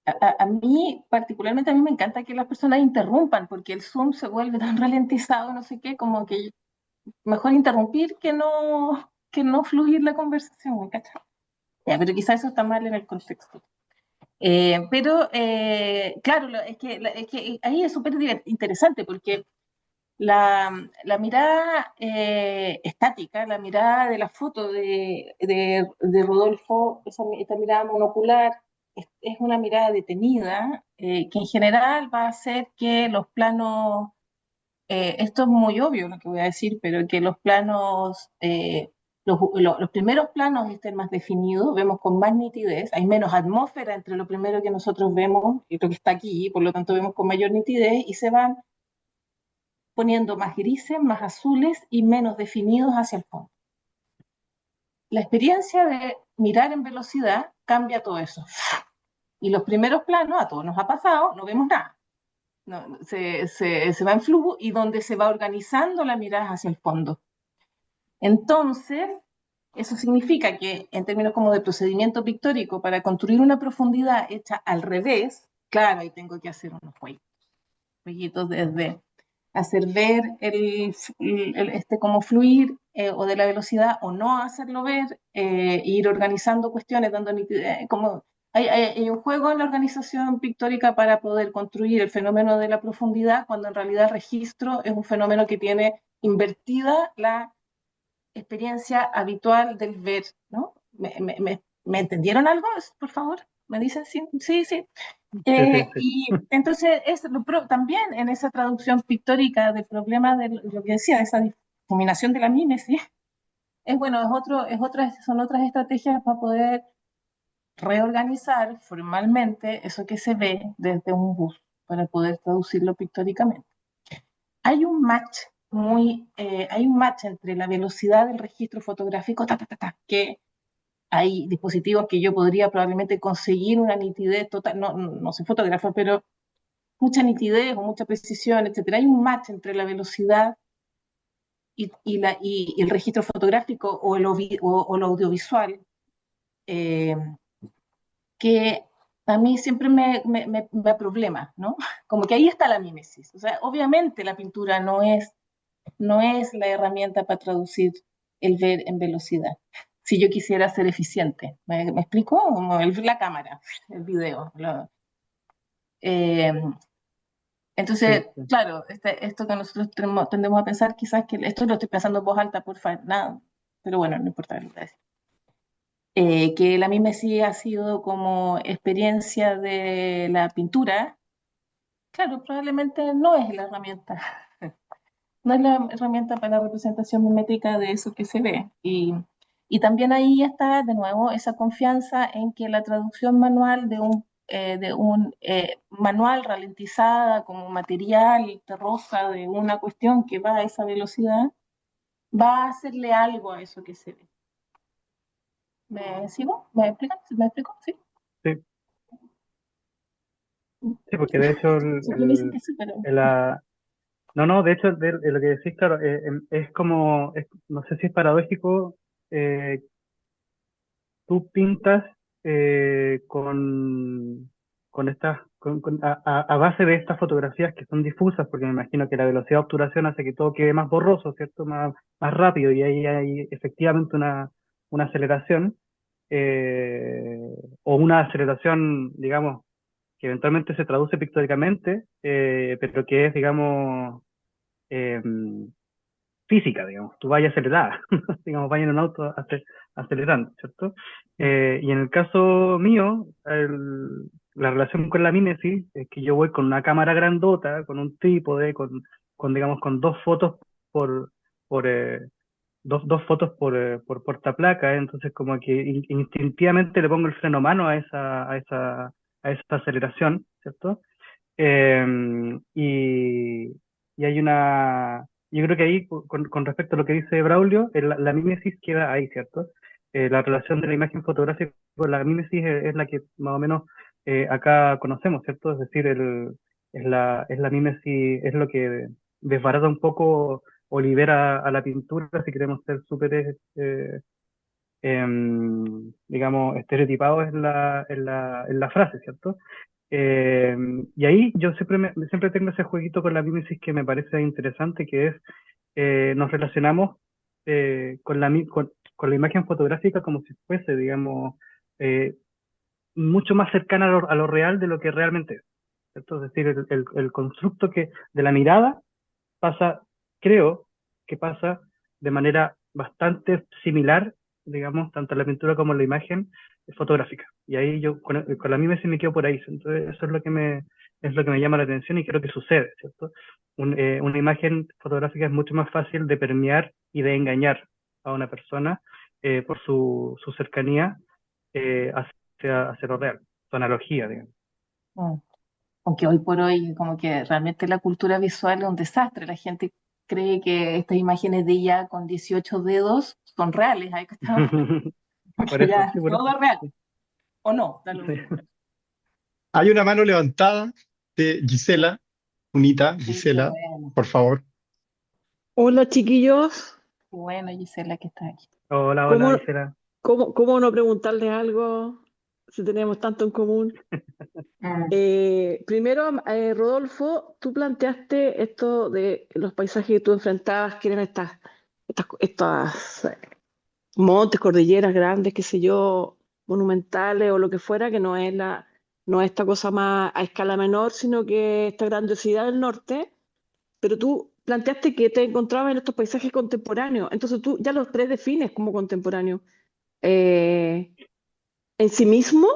Speaker 2: a mí, particularmente a mí me encanta que las personas interrumpan, porque el Zoom se vuelve tan ralentizado, no sé qué, como que mejor interrumpir que no fluir la conversación, ¿me cachai? Ya, pero quizás eso está mal en el contexto. Claro, es que ahí es súper interesante porque la mirada estática, la mirada de la foto de Rodolfo, esta mirada monocular, es una mirada detenida, que en general va a hacer que los planos, esto es muy obvio lo que voy a decir, pero que los planos, los primeros planos estén más definidos, vemos con más nitidez, hay menos atmósfera entre lo primero que nosotros vemos y lo que está aquí, por lo tanto vemos con mayor nitidez y se van poniendo más grises, más azules y menos definidos hacia el fondo. La experiencia de mirar en velocidad cambia todo eso. Y los primeros planos, a todos nos ha pasado, no vemos nada. No, se va en flujo y donde se va organizando la mirada hacia el fondo. Entonces, eso significa que en términos como de procedimiento pictórico, para construir una profundidad hecha al revés, claro, ahí tengo que hacer unos jueguitos desde hacer ver como fluir o de la velocidad o no hacerlo ver, ir organizando cuestiones, como hay un juego en la organización pictórica para poder construir el fenómeno de la profundidad, cuando en realidad el registro es un fenómeno que tiene invertida la experiencia habitual del ver, ¿no? ¿Me entendieron algo, por favor? ¿Me dicen sí? Sí, sí.
Speaker 3: Sí, sí, sí.
Speaker 2: Y entonces también en esa traducción pictórica del problema de lo que decía, esa difuminación de la mímesis, son otras estrategias para poder reorganizar formalmente eso que se ve desde un bus para poder traducirlo pictóricamente. Hay un match entre la velocidad del registro fotográfico, que hay dispositivos que yo podría probablemente conseguir una nitidez total, no soy fotógrafo, pero mucha nitidez o mucha precisión, etcétera. Hay un match entre la velocidad y el registro fotográfico o lo audiovisual, eh, que a mí siempre me problema, ¿no? Como que ahí está la mímesis. O sea, obviamente la pintura no es la herramienta para traducir el ver en velocidad. Si yo quisiera ser eficiente, ¿me explico? Como la cámara, el video. Eh,
Speaker 3: Sí,
Speaker 2: entonces,
Speaker 3: sí.
Speaker 2: claro, esto que nosotros tendemos a pensar, quizás que esto lo estoy pensando en voz alta, por favor, nada, pero bueno, no importa lo que voy a decir. Que la mímesis ha sido como experiencia de la pintura, claro, probablemente no es la herramienta, no es la herramienta para la representación mimética de eso que se ve. Y también ahí está de nuevo esa confianza en que la traducción manual de un manual ralentizada como material terrosa de una cuestión que va a esa velocidad, va a hacerle algo a eso que se ve. ¿Me sigo? ¿Me explican? ¿Me explico? Sí.
Speaker 3: Sí, sí, porque de hecho
Speaker 2: Me dicen que sí, pero...
Speaker 3: la, no, no, de hecho, de lo que decís, claro, es como, no sé si es paradójico, eh, tú pintas con estas, a base de estas fotografías que son difusas, porque me imagino que la velocidad de obturación hace que todo quede más borroso, ¿cierto? Más rápido, y ahí hay efectivamente una aceleración, o una aceleración, digamos, que eventualmente se traduce pictóricamente, pero que es, digamos, eh, física, digamos, tú vayas acelerada, digamos, vayas en un auto acelerando, ¿cierto? Y en el caso mío, la relación con la mímesis es que yo voy con una cámara grandota, con un trípode, digamos, con dos fotos por, por dos fotos por portaplaca, entonces como que instintivamente le pongo el freno a mano a esa aceleración, ¿cierto? Y, y hay yo creo que ahí, con respecto a lo que dice Braulio, la mímesis queda ahí, ¿cierto? La relación de la imagen fotográfica con la mímesis es la que más o menos acá conocemos, ¿cierto? Es decir, es la mímesis, es lo que desbarata un poco o libera a la pintura si queremos ser súper, digamos, estereotipados en la frase, ¿cierto? Eh, y ahí yo siempre tengo ese jueguito con la mímesis que me parece interesante, que es, nos relacionamos con la imagen fotográfica como si fuese, digamos, eh, mucho más cercana a lo real de lo que realmente es, ¿cierto? Es decir, el constructo de la mirada pasa, creo que pasa de manera bastante similar, digamos, tanto en la pintura como en la imagen fotográfica. Y ahí yo con la mímesis me quedo por ahí. Entonces, eso es lo que me llama la atención y creo que sucede, ¿cierto? Una imagen fotográfica es mucho más fácil de permear y de engañar a una persona por su cercanía hacia lo real, su analogía, digamos.
Speaker 2: Mm. Aunque hoy por hoy como que realmente la cultura visual es un desastre. La gente cree que estas imágenes de ella con 18 dedos son reales. Ahí que estamos,
Speaker 3: Por
Speaker 2: porque
Speaker 3: eso,
Speaker 2: ya
Speaker 3: sí, por eso.
Speaker 2: todo es real. O no, da lo
Speaker 3: Sí.
Speaker 2: mismo.
Speaker 1: Hay una mano levantada de Gisela, Unita,
Speaker 2: Sí, qué
Speaker 1: Gisela,
Speaker 2: bueno.
Speaker 1: por favor.
Speaker 4: Hola chiquillos,
Speaker 2: Qué bueno, Gisela, que está aquí.
Speaker 3: Hola, hola,
Speaker 4: ¿cómo,
Speaker 3: Gisela.
Speaker 4: cómo no preguntarles algo si tenemos tanto en común?
Speaker 2: Mm.
Speaker 4: Primero, Rodolfo, tú planteaste esto de los paisajes que tú enfrentabas, que eran estas montes, cordilleras grandes, qué sé yo, monumentales o lo que fuera, que no es esta cosa más a escala menor, sino que esta grandiosidad del norte, pero tú planteaste que te encontrabas en estos paisajes contemporáneos, entonces tú ya los predefines como contemporáneos. Eh, ¿En sí mismo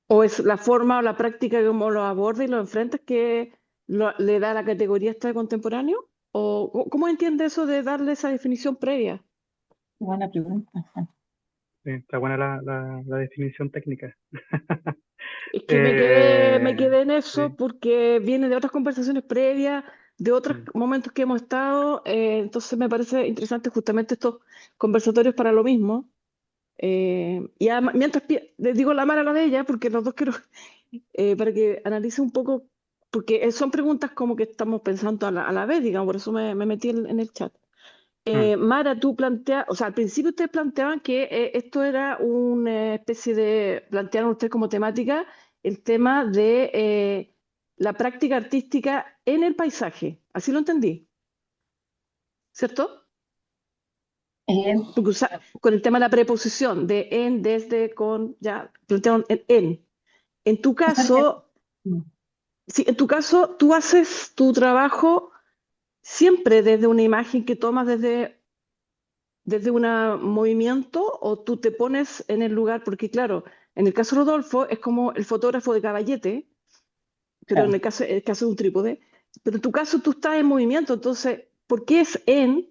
Speaker 4: o es la forma o la práctica como lo abordas y lo enfrentas que le da la categoría esta de contemporáneo? ¿O cómo entiende eso de darle esa definición previa?
Speaker 2: Buena pregunta.
Speaker 3: Sí, está buena la definición técnica.
Speaker 4: Es que me quedé en
Speaker 3: Sí.
Speaker 4: eso porque viene de otras conversaciones previas, de otros
Speaker 3: Mm,
Speaker 4: momentos que hemos estado, entonces me parece interesante justamente estos conversatorios para lo mismo. Y mientras les digo la mala a la de ella, porque los dos quiero, para que analice un poco, porque son preguntas como que estamos pensando a la vez, digamos, por eso me metí en el chat.
Speaker 3: mm.
Speaker 4: Mara, tú planteas, o sea, al principio ustedes planteaban que esto era una especie de, plantearon ustedes como temática el tema de la práctica artística en el paisaje, así lo entendí, ¿cierto?
Speaker 2: Eh,
Speaker 4: Porque con el tema de la preposición, de en, desde, con, ya, plantearon en. En tu
Speaker 2: o sea, que-
Speaker 4: caso, sí, en tu caso, tú haces tu trabajo siempre desde una imagen que tomas desde un movimiento o tú te pones en el lugar, porque claro, en el caso de Rodolfo es como el fotógrafo de caballete, pero en
Speaker 2: claro.
Speaker 4: el caso de un trípode, pero en tu caso tú estás en movimiento, entonces, ¿por qué es en,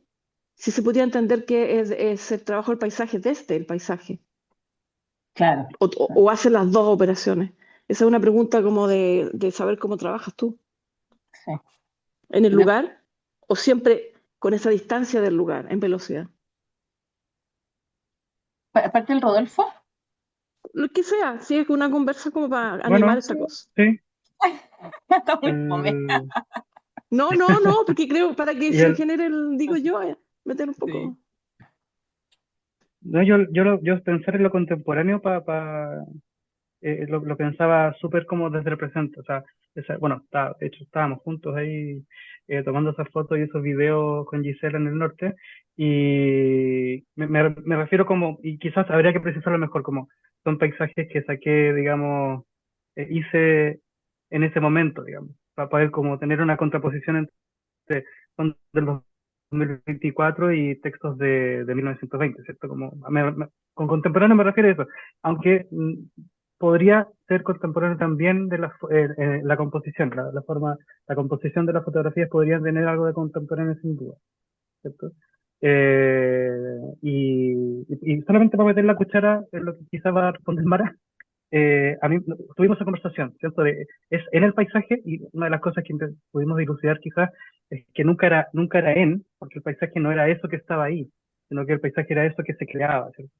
Speaker 4: si se podría entender que es el trabajo del paisaje desde el paisaje?
Speaker 2: Claro,
Speaker 4: O haces las dos operaciones. Esa es una pregunta como de saber cómo trabajas tú,
Speaker 2: sí.
Speaker 4: en el
Speaker 2: Pero
Speaker 4: lugar o siempre con esa distancia del lugar, en velocidad.
Speaker 2: aparte del Rodolfo,
Speaker 4: Lo que sea, si es una conversa como para animar
Speaker 3: Bueno,
Speaker 4: esa cosa.
Speaker 3: sí.
Speaker 2: está muy fome.
Speaker 3: El,
Speaker 4: No, no, no, porque creo para que
Speaker 3: y
Speaker 4: se
Speaker 3: el,
Speaker 4: genere digo yo, meter un
Speaker 3: sí.
Speaker 4: poco.
Speaker 3: No, yo pensar en lo contemporáneo lo pensaba súper como desde el presente. O sea, bueno, de hecho estábamos juntos ahí tomando esas fotos y esos videos con Gisela en el norte. Y me refiero como, y quizás habría que precisarlo mejor, como son paisajes que saqué, digamos, hice en ese momento, digamos, para poder como tener una contraposición son del 2024 y textos de 1920, ¿cierto? Con contemporáneo me refiero a eso, aunque podría ser contemporáneo también de la composición, la composición de las fotografías podría tener algo de contemporáneo sin duda, ¿cierto? Y solamente para meter la cuchara en lo que quizás va a responder Mara, a mí tuvimos esa conversación, ¿cierto? Es en el paisaje y una de las cosas que pudimos dilucidar quizás es que nunca era porque el paisaje no era eso que estaba ahí, sino que el paisaje era eso que se creaba, ¿cierto?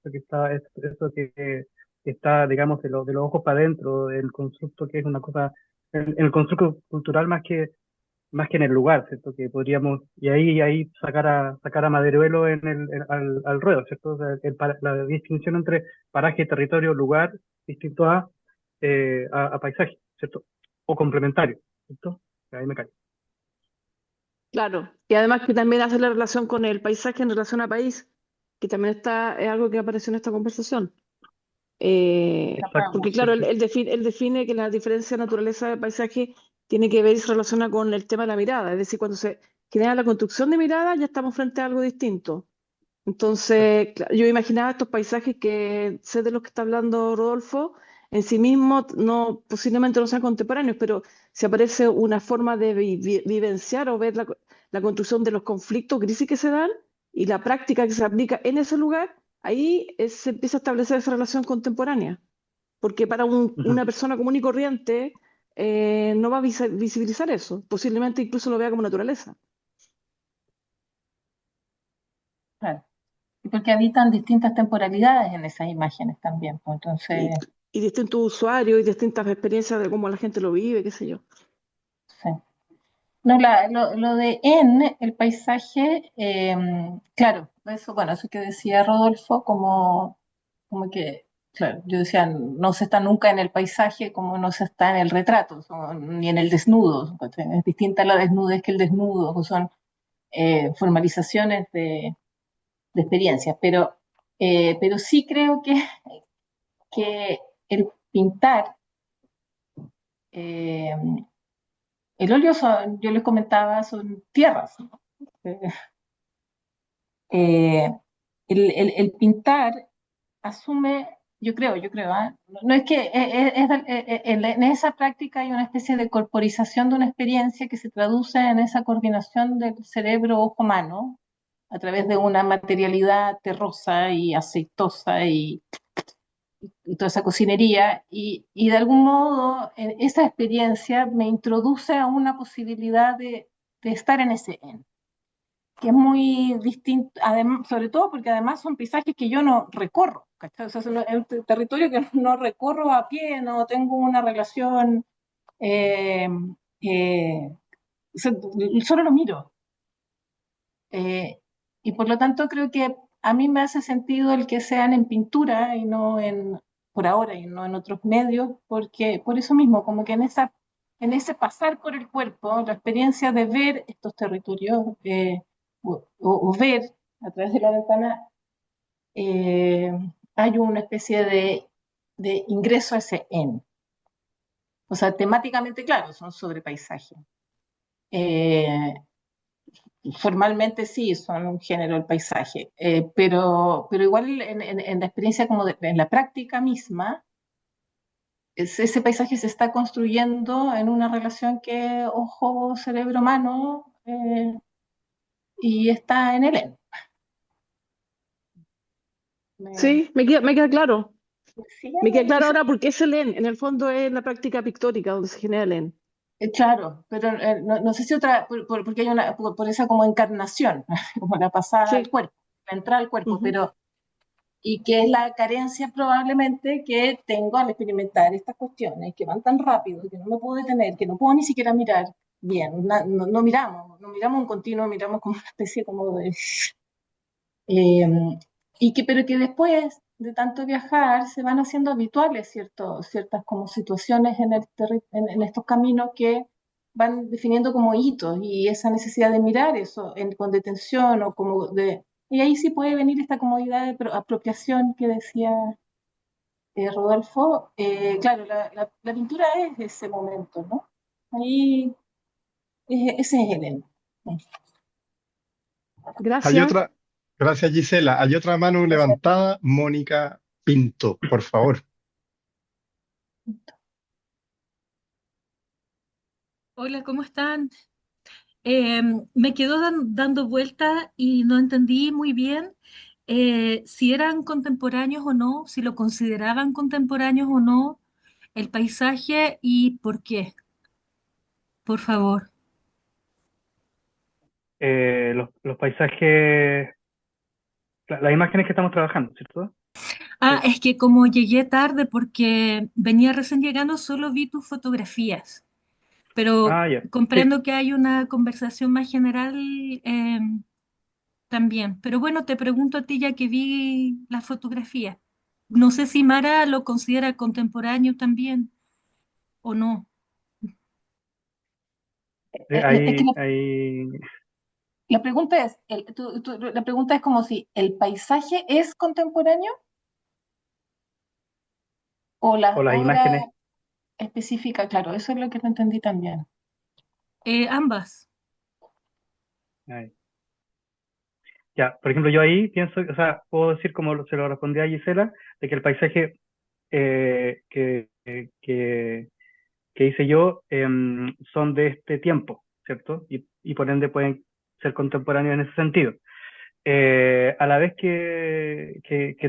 Speaker 3: Eso que está, digamos, de los ojos para adentro, el constructo que es una cosa, el constructo cultural más que en el lugar, ¿cierto? Que podríamos, y ahí sacar a Maderuelo al ruedo, ¿cierto? O sea, la distinción entre paraje, territorio, lugar, distinto a paisaje, ¿cierto? O complementario, ¿cierto? Ahí me callo.
Speaker 4: Claro. Y además que también hace la relación con el paisaje en relación a país, que también es algo que apareció en esta conversación.
Speaker 3: Exacto,
Speaker 4: Porque
Speaker 3: sí,
Speaker 4: claro, él,
Speaker 3: sí.
Speaker 4: él define que la diferencia de naturaleza del paisaje tiene que ver y se relaciona con el tema de la mirada. Es decir, cuando se genera la construcción de mirada, ya estamos frente a algo distinto.
Speaker 3: Exacto.
Speaker 4: Entonces, yo imaginaba estos paisajes que sé de los que está hablando Rodolfo, en sí mismos no, posiblemente no sean contemporáneos, pero si aparece una forma de vivenciar o ver la construcción de los conflictos, crisis que se dan y la práctica que se aplica en ese lugar, ahí se empieza a establecer esa relación contemporánea. Porque para
Speaker 3: Ujú.
Speaker 4: una persona común y corriente no va a visibilizar eso, posiblemente incluso lo vea como naturaleza.
Speaker 2: Claro. Y porque habitan distintas temporalidades en esas imágenes también, pues
Speaker 4: Y,
Speaker 2: entonces,
Speaker 4: y distintos usuarios y distintas experiencias de cómo la gente lo vive, qué sé yo.
Speaker 2: sí. No, lo de en el paisaje, claro, eso, bueno, eso que decía Rodolfo, como que, claro, yo decía, no se está nunca en el paisaje como no se está en el retrato, ni en el desnudo, ¿cachai? Es distinta la desnudez que el desnudo, que son formalizaciones de experiencias, pero sí creo que que el pintar, eh, el óleo yo les comentaba, son tierras, ¿no? Eh, eh, el pintar asume, ¿ah? No es que en esa práctica hay una especie de corporización de una experiencia que se traduce en esa coordinación del cerebro-ojo-mano a través de una materialidad terrosa y aceitosa y toda esa cocinería, y de algún modo esa experiencia me introduce a una posibilidad de estar en ese en, que es muy distinto, sobre todo porque además son paisajes que yo no recorro, ¿cachai? O sea, es un territorio que no recorro a pie, no tengo una relación, eh, eh, solo lo miro. Eh, y por lo tanto creo que a mí me hace sentido el que sean en pintura y no por ahora, y no en otros medios, porque por eso mismo, como que en ese pasar por el cuerpo, la experiencia de ver estos territorios, o ver a través de la ventana, eh, hay una especie de ingreso a ese en. O sea, temáticamente, claro, son sobre paisaje. Eh, Formalmente sí, son un género el paisaje, pero igual en la experiencia como en la práctica misma, ese paisaje se está construyendo en una relación que ojo, cerebro, mano, y está en el él. Me,
Speaker 4: Sí, me queda claro.
Speaker 2: ¿Me siguen?
Speaker 4: Me queda claro ahora por qué es el EN. En el fondo es la práctica pictórica donde se genera el EN.
Speaker 2: Claro, pero no sé si otra, porque hay por esa como encarnación, como la pasada al
Speaker 4: Sí.
Speaker 2: cuerpo, la entrada al cuerpo,
Speaker 4: Ujú.
Speaker 2: pero y que es la carencia probablemente que tengo al experimentar estas cuestiones que van tan rápido, que no me puedo detener, que no puedo ni siquiera mirar bien, no miramos un continuo, miramos como una especie como de... eh, pero que después de tanto viajar se van haciendo habituales ciertas como situaciones en estos caminos que van definiendo como hitos y esa necesidad de mirar eso con detención o como de... Y ahí sí puede venir esta comodidad de apropiación que decía Rodolfo. Claro, la pintura es ese momento, ¿no? Ahí ese es el él.
Speaker 1: Hay
Speaker 4: Gracias.
Speaker 1: otra, gracias Gisela, hay otra mano levantada, Mónica Pinto, por favor.
Speaker 5: Hola, ¿cómo están? Me quedo dando vueltas y no entendí muy bien si eran contemporáneos o no, si lo consideraban contemporáneos o no, el paisaje y por qué, por favor.
Speaker 3: Los paisajes, las imágenes que estamos trabajando, ¿cierto?
Speaker 5: Ah,
Speaker 3: Eh,
Speaker 5: es que como llegué tarde porque venía recién llegando, solo vi tus fotografías, pero
Speaker 3: ya. Sí,
Speaker 5: comprendo que hay una conversación más general también. Pero bueno, te pregunto a ti ya que vi la fotografía. No sé si Mara lo considera contemporáneo también o no.
Speaker 2: Es que
Speaker 3: hay,
Speaker 2: la pregunta es, la pregunta es como si el paisaje es contemporáneo o
Speaker 3: o
Speaker 2: la
Speaker 3: las
Speaker 2: obra
Speaker 3: imágenes.
Speaker 2: específica, claro, eso es lo que no entendí también.
Speaker 5: Ambas.
Speaker 3: Ay. Ya, por ejemplo, yo ahí pienso, o sea, puedo decir como se lo respondí a Gisela, de que el paisaje eh, que, que, que, que hice yo son de este tiempo, ¿cierto? Y por ende pueden ser contemporáneos en ese sentido. A la vez que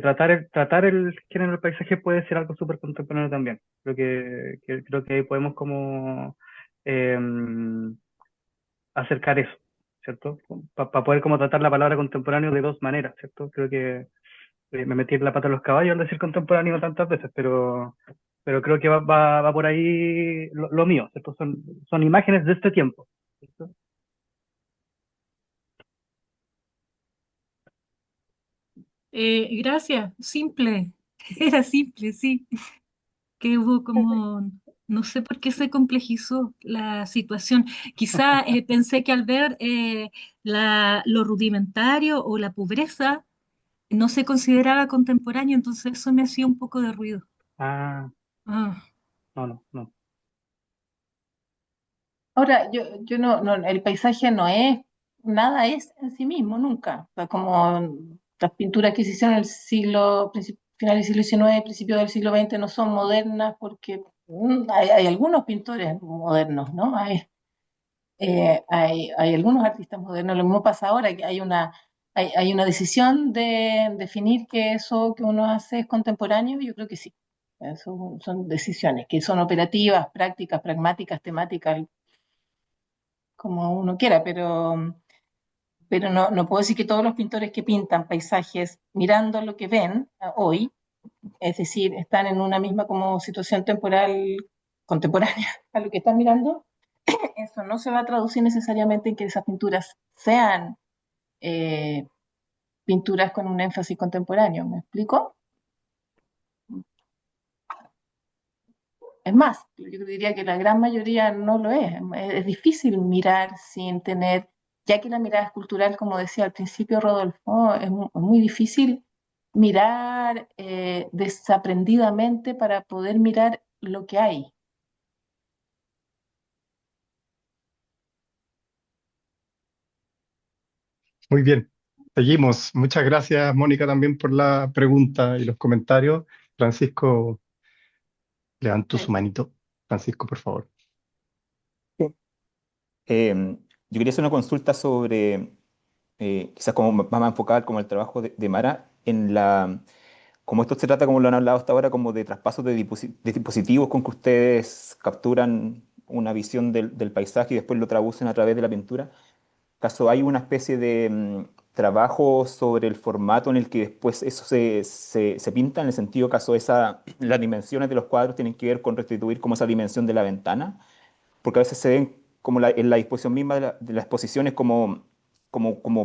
Speaker 3: tratar el género del paisaje puede ser algo súper contemporáneo también. Creo que ahí podemos como eh, acercar eso, ¿cierto? Para poder como tratar la palabra contemporáneo de dos maneras, ¿cierto? Creo que me metí en la pata de los caballos al decir contemporáneo tantas veces, pero creo que va por ahí lo mío, ¿cierto? Son imágenes de este tiempo, ¿cierto?
Speaker 5: Gracias, simple. Era simple, sí. Que hubo como, no sé por qué se complejizó la situación. Quizá pensé que al ver lo rudimentario o la pobreza no se consideraba contemporáneo, entonces eso me hacía un poco de ruido.
Speaker 3: Ah,
Speaker 5: Ah,
Speaker 3: no, no, no.
Speaker 2: Ahora, yo el paisaje no es, nada es en sí mismo, nunca. O sea, como las pinturas que se hicieron en el final del siglo XIX, principio del siglo XX no son modernas porque hay algunos pintores modernos, ¿no? Hay algunos artistas modernos. Lo mismo pasa ahora, que hay una decisión de definir que eso que uno hace es contemporáneo, y yo creo que sí. Eso son decisiones que son operativas, prácticas, pragmáticas, temáticas, como uno quiera, pero no puedo decir que todos los pintores que pintan paisajes mirando lo que ven hoy, es decir, están en una misma como situación temporal contemporánea a lo que están mirando, eso no se va a traducir necesariamente en que esas pinturas sean eh, pinturas con un énfasis contemporáneo. ¿Me explico? Es más, yo diría que la gran mayoría no lo es. Es difícil mirar sin tener, ya que la mirada es cultural, como decía al principio Rodolfo, es muy difícil mirar desaprendidamente para poder mirar lo que hay.
Speaker 1: Muy bien, seguimos. Muchas gracias, Mónica, también por la pregunta y los comentarios. Francisco levantó su manito. Francisco, por favor.
Speaker 6: Sí. Yo quería hacer una consulta sobre, quizás como más enfocada como el trabajo de Mara, como esto se trata, como lo han hablado hasta ahora, como de traspasos de dispositivos con que ustedes capturan una visión del paisaje y después lo traducen a través de la pintura. ¿Caso hay una especie de trabajo sobre el formato en el que después eso se pinta, en el sentido caso las dimensiones de los cuadros tienen que ver con restituir como esa dimensión de la ventana? Porque a veces se ven como en la disposición misma de la exposición es como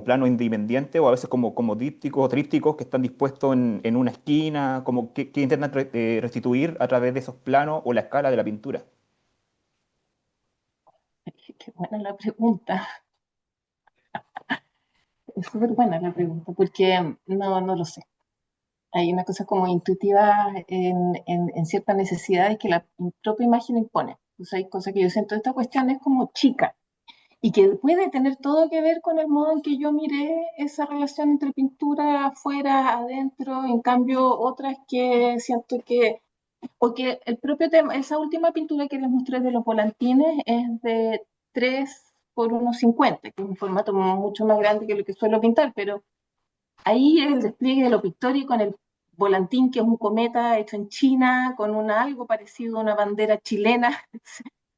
Speaker 6: plano independiente o a veces como dípticos o trípticos que están dispuestos en una esquina, como que intentan restituir a través de esos planos o la escala de la pintura.
Speaker 2: Qué buena la pregunta. Es súper buena la pregunta, porque no lo sé. Hay una cosa como intuitiva en ciertas necesidades que la propia imagen impone. Entonces hay cosas que yo siento, esta cuestión es como chica y que puede tener todo que ver con el modo en que yo miré esa relación entre pintura afuera, adentro, en cambio otras que siento que, o que el propio tema, esa última pintura que les mostré de los volantines es de 3 por 1,50, que es un formato mucho más grande que lo que suelo pintar, pero ahí el despliegue de lo pictórico en el volantín, que es un cometa hecho en China, con algo parecido a una bandera chilena.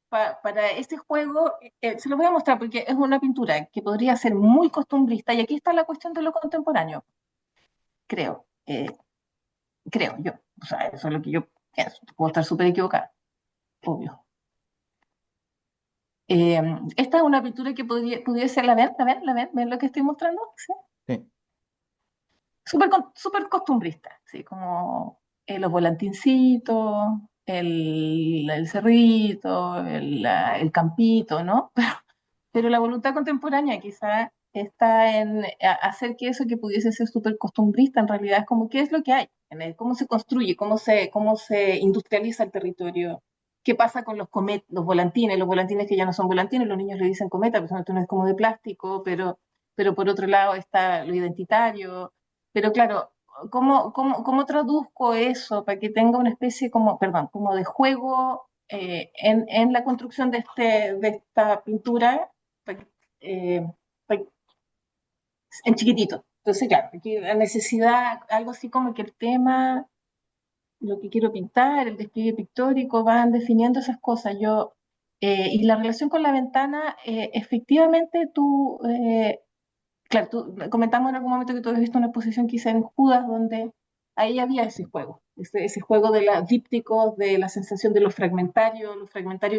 Speaker 2: Para ese juego, se lo voy a mostrar porque es una pintura que podría ser muy costumbrista, y aquí está la cuestión de lo contemporáneo, creo, creo yo. O sea, eso es lo que yo pienso. Puedo estar súper equivocada, obvio. Esta es una pintura que pudiese, ¿ven lo que estoy mostrando? ¿Sí?
Speaker 6: Sí.
Speaker 2: Súper costumbrista, ¿sí? Como los volantincitos, el cerrito, el campito, ¿no? Pero la voluntad contemporánea quizá está en hacer que eso que pudiese ser súper costumbrista en realidad es como qué es lo que hay, cómo se construye, cómo se industrializa el territorio, qué pasa con los volantines que ya no son volantines, los niños le dicen cometa, pero esto no es como de plástico, pero por otro lado está lo identitario. Pero claro, ¿cómo traduzco eso para que tenga una especie como, perdón, como de juego en la construcción de esta pintura pa- eh, pa- en chiquitito? Entonces, claro, aquí la necesidad, algo así como que el tema, lo que quiero pintar, el despliegue pictórico, van definiendo esas cosas. Y la relación con la ventana, efectivamente claro, tú comentamos en algún momento que tú habías visto una exposición quizá en Judas, donde ahí había ese juego, ese juego de la dípticos, de la sensación de lo fragmentario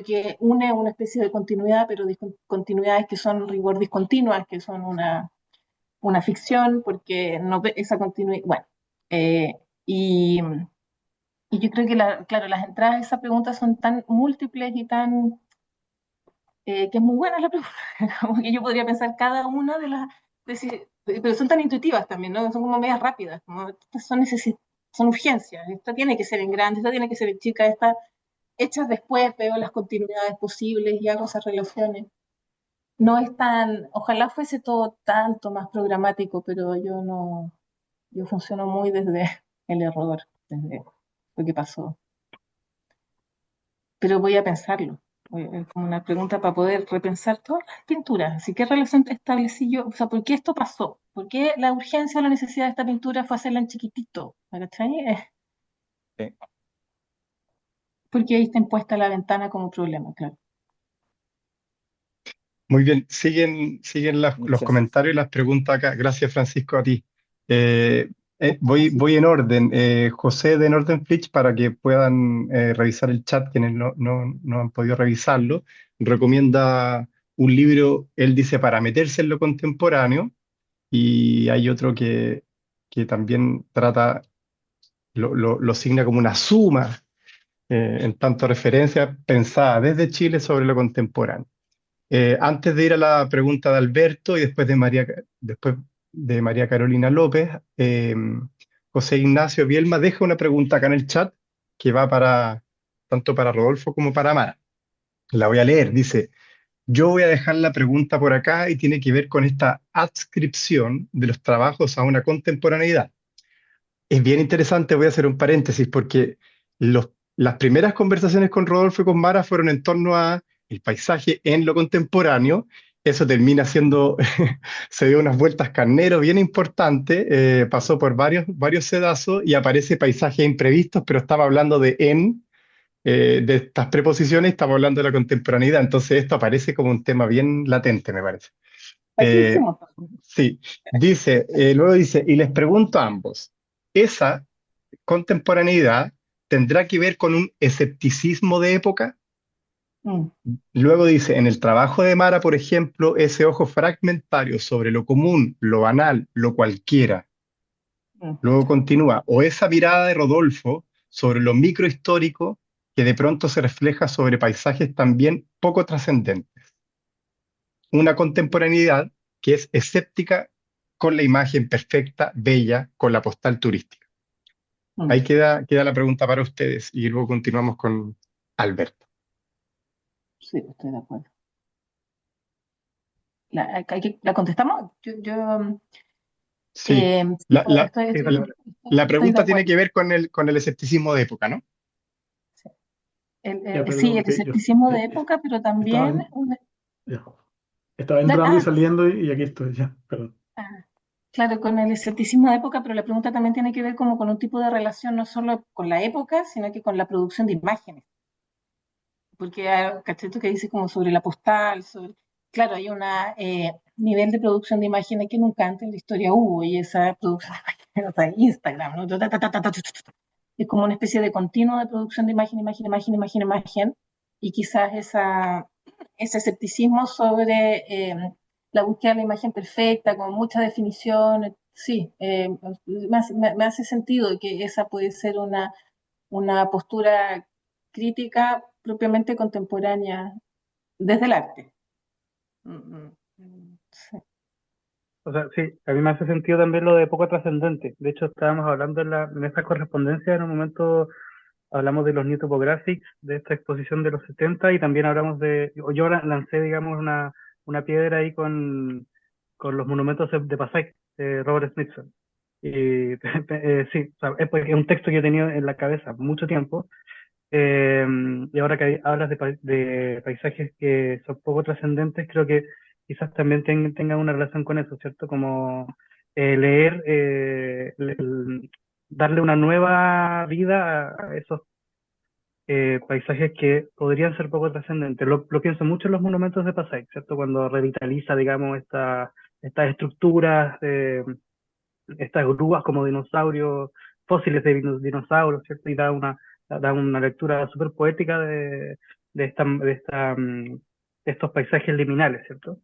Speaker 2: que une una especie de continuidad, pero continuidades que son rigor discontinuas, que son una ficción, porque no ve esa continuidad. Bueno, eh, y, y yo creo que, claro, las entradas a esa pregunta son tan múltiples y tan que es muy buena la pregunta, como que yo podría pensar cada una de las, pero son tan intuitivas también, ¿no? Son como medias rápidas, como estas son son urgencias. Esta tiene que ser en grande, esta tiene que ser en chica, esta hechas después, veo las continuidades posibles y hago esas relaciones. No es tan, ojalá fuese todo tanto más programático, pero yo no, yo funciono muy desde el error, desde lo que pasó. Pero voy a pensarlo. Es como una pregunta para poder repensar todas las pinturas. Así, ¿qué relación establecí yo? O sea, ¿por qué esto pasó? ¿Por qué la urgencia o la necesidad de esta pintura fue hacerla en chiquitito? ¿Me cachai?
Speaker 6: Sí.
Speaker 2: Porque ahí está impuesta la ventana como problema, claro.
Speaker 1: Muy bien, siguen los
Speaker 6: Muchas.
Speaker 1: comentarios y las preguntas acá. Gracias, Francisco, a ti. Eh, voy en orden. José de Nordenflich, para que puedan revisar el chat, quienes no han podido revisarlo, recomienda un libro, él dice, para meterse en lo contemporáneo, y hay otro que también trata, lo signa como una suma, en tanto referencia pensada desde Chile sobre lo contemporáneo. Antes de ir a la pregunta de Alberto y después de María Carolina López, José Ignacio Bielma deja una pregunta acá en el chat que va tanto para Rodolfo como para Mara. La voy a leer. Dice, yo voy a dejar la pregunta por acá y tiene que ver con esta adscripción de los trabajos a una contemporaneidad. Es bien interesante, voy a hacer un paréntesis, porque las primeras conversaciones con Rodolfo y con Mara fueron en torno a el paisaje en lo contemporáneo. Eso termina siendo, se dio unas vueltas carnero bien importantes, pasó por varios sedazos y aparece paisajes imprevistos, pero estaba hablando de estas preposiciones, estamos hablando de la contemporaneidad. Entonces esto aparece como un tema bien latente, me parece.
Speaker 2: Aquí
Speaker 1: Eh,
Speaker 2: hicimos.
Speaker 1: sí, luego dice, y les pregunto a ambos, ¿esa contemporaneidad tendrá que ver con un escepticismo de época?
Speaker 2: Mm,
Speaker 1: Luego dice, en el trabajo de Mara, por ejemplo, ese ojo fragmentario sobre lo común, lo banal, lo cualquiera.
Speaker 2: mm.
Speaker 1: Luego continúa, o esa mirada de Rodolfo sobre lo microhistórico que de pronto se refleja sobre paisajes también poco trascendentes. Una contemporaneidad que es escéptica con la imagen perfecta, bella, con la postal turística.
Speaker 2: Mm.
Speaker 1: Ahí queda la pregunta para ustedes y luego continuamos con Alberto.
Speaker 2: Sí, estoy de acuerdo. ¿La contestamos?
Speaker 1: Sí,
Speaker 2: Sí,
Speaker 1: la,
Speaker 2: pues,
Speaker 1: la-
Speaker 3: Sí,
Speaker 1: la-
Speaker 3: dale.
Speaker 1: la
Speaker 2: estoy de
Speaker 1: pregunta tiene
Speaker 2: acuerdo.
Speaker 1: que ver con el escepticismo de época, ¿no?
Speaker 2: Sí.
Speaker 7: Ya,
Speaker 2: Sí,
Speaker 7: pero
Speaker 2: el
Speaker 7: ok, yo
Speaker 2: escepticismo de
Speaker 7: eh,
Speaker 2: época, pero
Speaker 7: estaba,
Speaker 2: también
Speaker 7: ya, estaba entrando y
Speaker 2: ah,
Speaker 7: saliendo y aquí estoy, ya, perdón.
Speaker 2: claro, con el escepticismo de época, pero la pregunta también tiene que ver como con un tipo de relación no solo con la época, sino que con la producción de imágenes. Porque ¿cachai? Tú que dices como sobre la postal, claro, hay un nivel de producción de imágenes que nunca antes en la historia hubo, y esa producción de imágenes, o sea, Instagram, ¿no? Es como una especie de continuo de producción de imagen, imagen, imagen, imagen, imagen, y quizás ese escepticismo sobre la búsqueda de la imagen perfecta, con mucha definición, sí, me hace sentido que esa puede ser una postura crítica propiamente contemporánea desde el arte. Sí.
Speaker 3: O sea, sí, a mí me hace sentido también lo de poco trascendente. De hecho, estábamos hablando en esta correspondencia, en un momento hablamos de los New Topographics, de esta exposición de los 70 y también hablamos o yo lancé, digamos, una piedra ahí con los monumentos de Passaic, de Robert Smithson. Y sí, o sea, es un texto que he tenido en la cabeza mucho tiempo. Y ahora que hablas de paisajes que son poco trascendentes, creo que quizás también tengan una relación con eso, ¿cierto? Como leer, darle una nueva vida a esos paisajes que podrían ser poco trascendentes. Lo pienso mucho en los monumentos de Passaic, ¿cierto? Cuando revitaliza, digamos, estas estructuras, estas grúas como dinosaurios, fósiles de dinosaurios, ¿cierto? Y da una lectura súper poética de estos paisajes liminales, ¿cierto?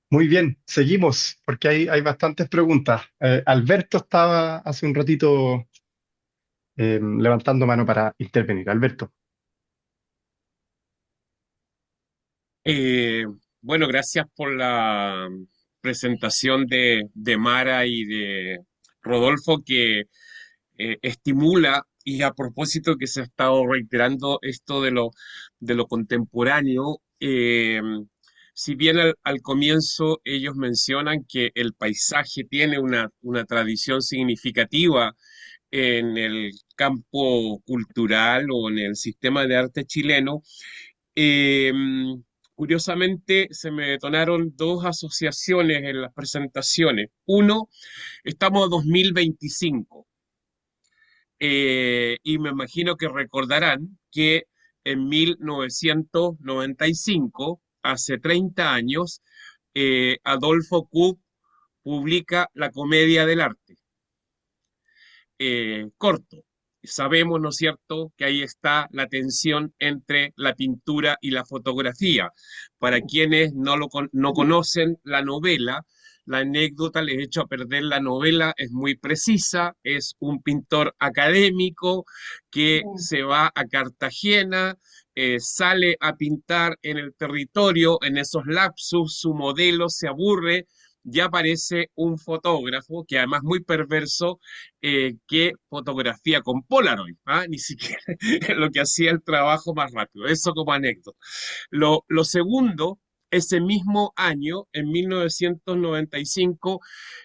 Speaker 1: Muy bien, seguimos, porque hay bastantes preguntas. Alberto estaba hace un ratito levantando mano para intervenir. Alberto.
Speaker 8: Eh, bueno, gracias por la presentación de Mara y de Rodolfo que estimula, y a propósito que se ha estado reiterando esto de lo contemporáneo, si bien al comienzo ellos mencionan que el paisaje tiene una tradición significativa en el campo cultural o en el sistema de arte chileno, eh, curiosamente se me detonaron dos asociaciones en las presentaciones. Uno, estamos a 2025, y me imagino que recordarán que en 1995, hace 30 años, Adolfo Kuh publica La Comedia del Arte, corto. Sabemos, ¿no es cierto?, que ahí está la tensión entre la pintura y la fotografía. Para quienes no conocen la novela, la anécdota les echo a perder la novela, es muy precisa, es un pintor académico que se va a Cartagena, sale a pintar en el territorio, en esos lapsus, su modelo se aburre, ya aparece un fotógrafo, que además muy perverso, que fotografía con Polaroid, ¿ah? Ni siquiera lo que hacía el trabajo más rápido, eso como anécdota. Lo segundo, ese mismo año, en 1995,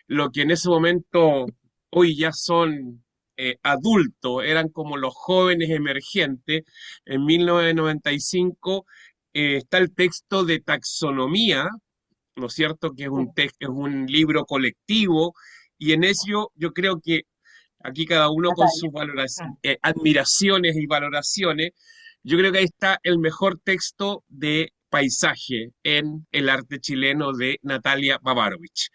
Speaker 8: lo que en ese momento hoy ya son adultos, eran como los jóvenes emergentes, en 1995 está el texto de taxonomía, ¿no es cierto?, que es es un libro colectivo, y en ello yo creo que aquí cada uno con sus admiraciones y valoraciones, yo creo que ahí está el mejor texto de paisaje en el arte chileno de Natalia Babarovich.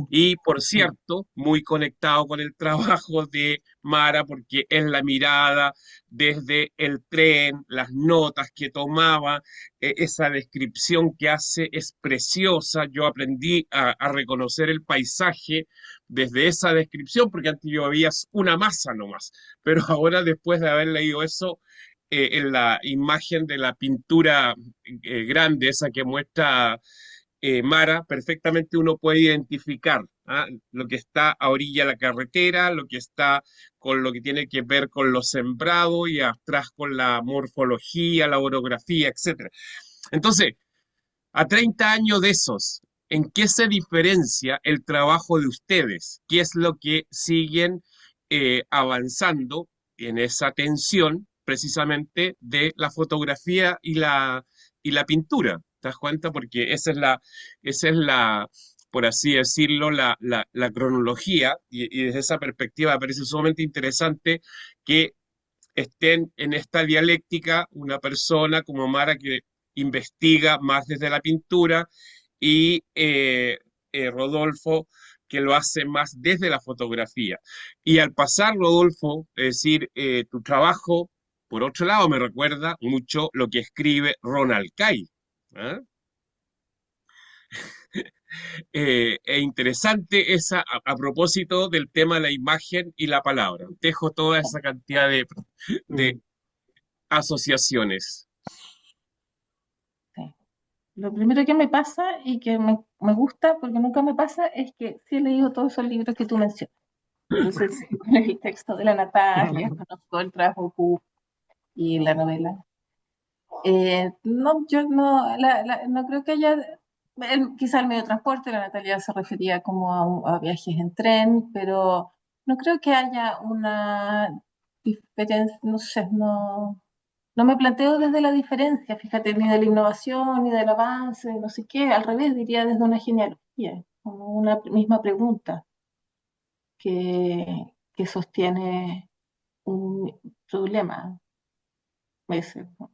Speaker 8: Y por cierto, muy conectado con el trabajo de Mara, porque es la mirada desde el tren, las notas que tomaba, esa descripción que hace es preciosa. Yo aprendí a reconocer el paisaje desde esa descripción, porque antes yo veía una masa nomás, pero ahora después de haber leído eso, en la imagen de la pintura grande, esa que muestra Mara, perfectamente uno puede identificar, ¿ah?, lo que está a orilla de la carretera, lo que está con lo que tiene que ver con los sembrados y atrás con la morfología, la orografía, etcétera. Entonces, a 30 años de esos, ¿en qué se diferencia el trabajo de ustedes? ¿Qué es lo que siguen avanzando en esa tensión precisamente de la fotografía y la pintura? ¿Te das cuenta? Porque esa es la, por así decirlo, la cronología, y desde esa perspectiva me parece sumamente interesante que estén en esta dialéctica una persona como Mara que investiga más desde la pintura y Rodolfo que lo hace más desde la fotografía. Y al pasar, Rodolfo, es decir, tu trabajo, por otro lado, me recuerda mucho lo que escribe Ronald Kay. ¿Ah? Es interesante a propósito del tema de la imagen y la palabra. Dejo toda esa cantidad de asociaciones.
Speaker 2: Sí. Lo primero que me pasa y que me gusta, porque nunca me pasa, es que sí he leído todos esos libros que tú mencionas. Entonces, sí, el texto de la Natalia, conozco el trabajo Q y la novela. No, yo no, no creo que haya, quizá el medio de transporte, la Natalia se refería como a viajes en tren, pero no creo que haya una diferencia, no sé, no me planteo desde la diferencia, fíjate, ni de la innovación, ni del avance, no sé qué, al revés, diría desde una genealogía, como una misma pregunta que sostiene un problema. Ese, ¿no?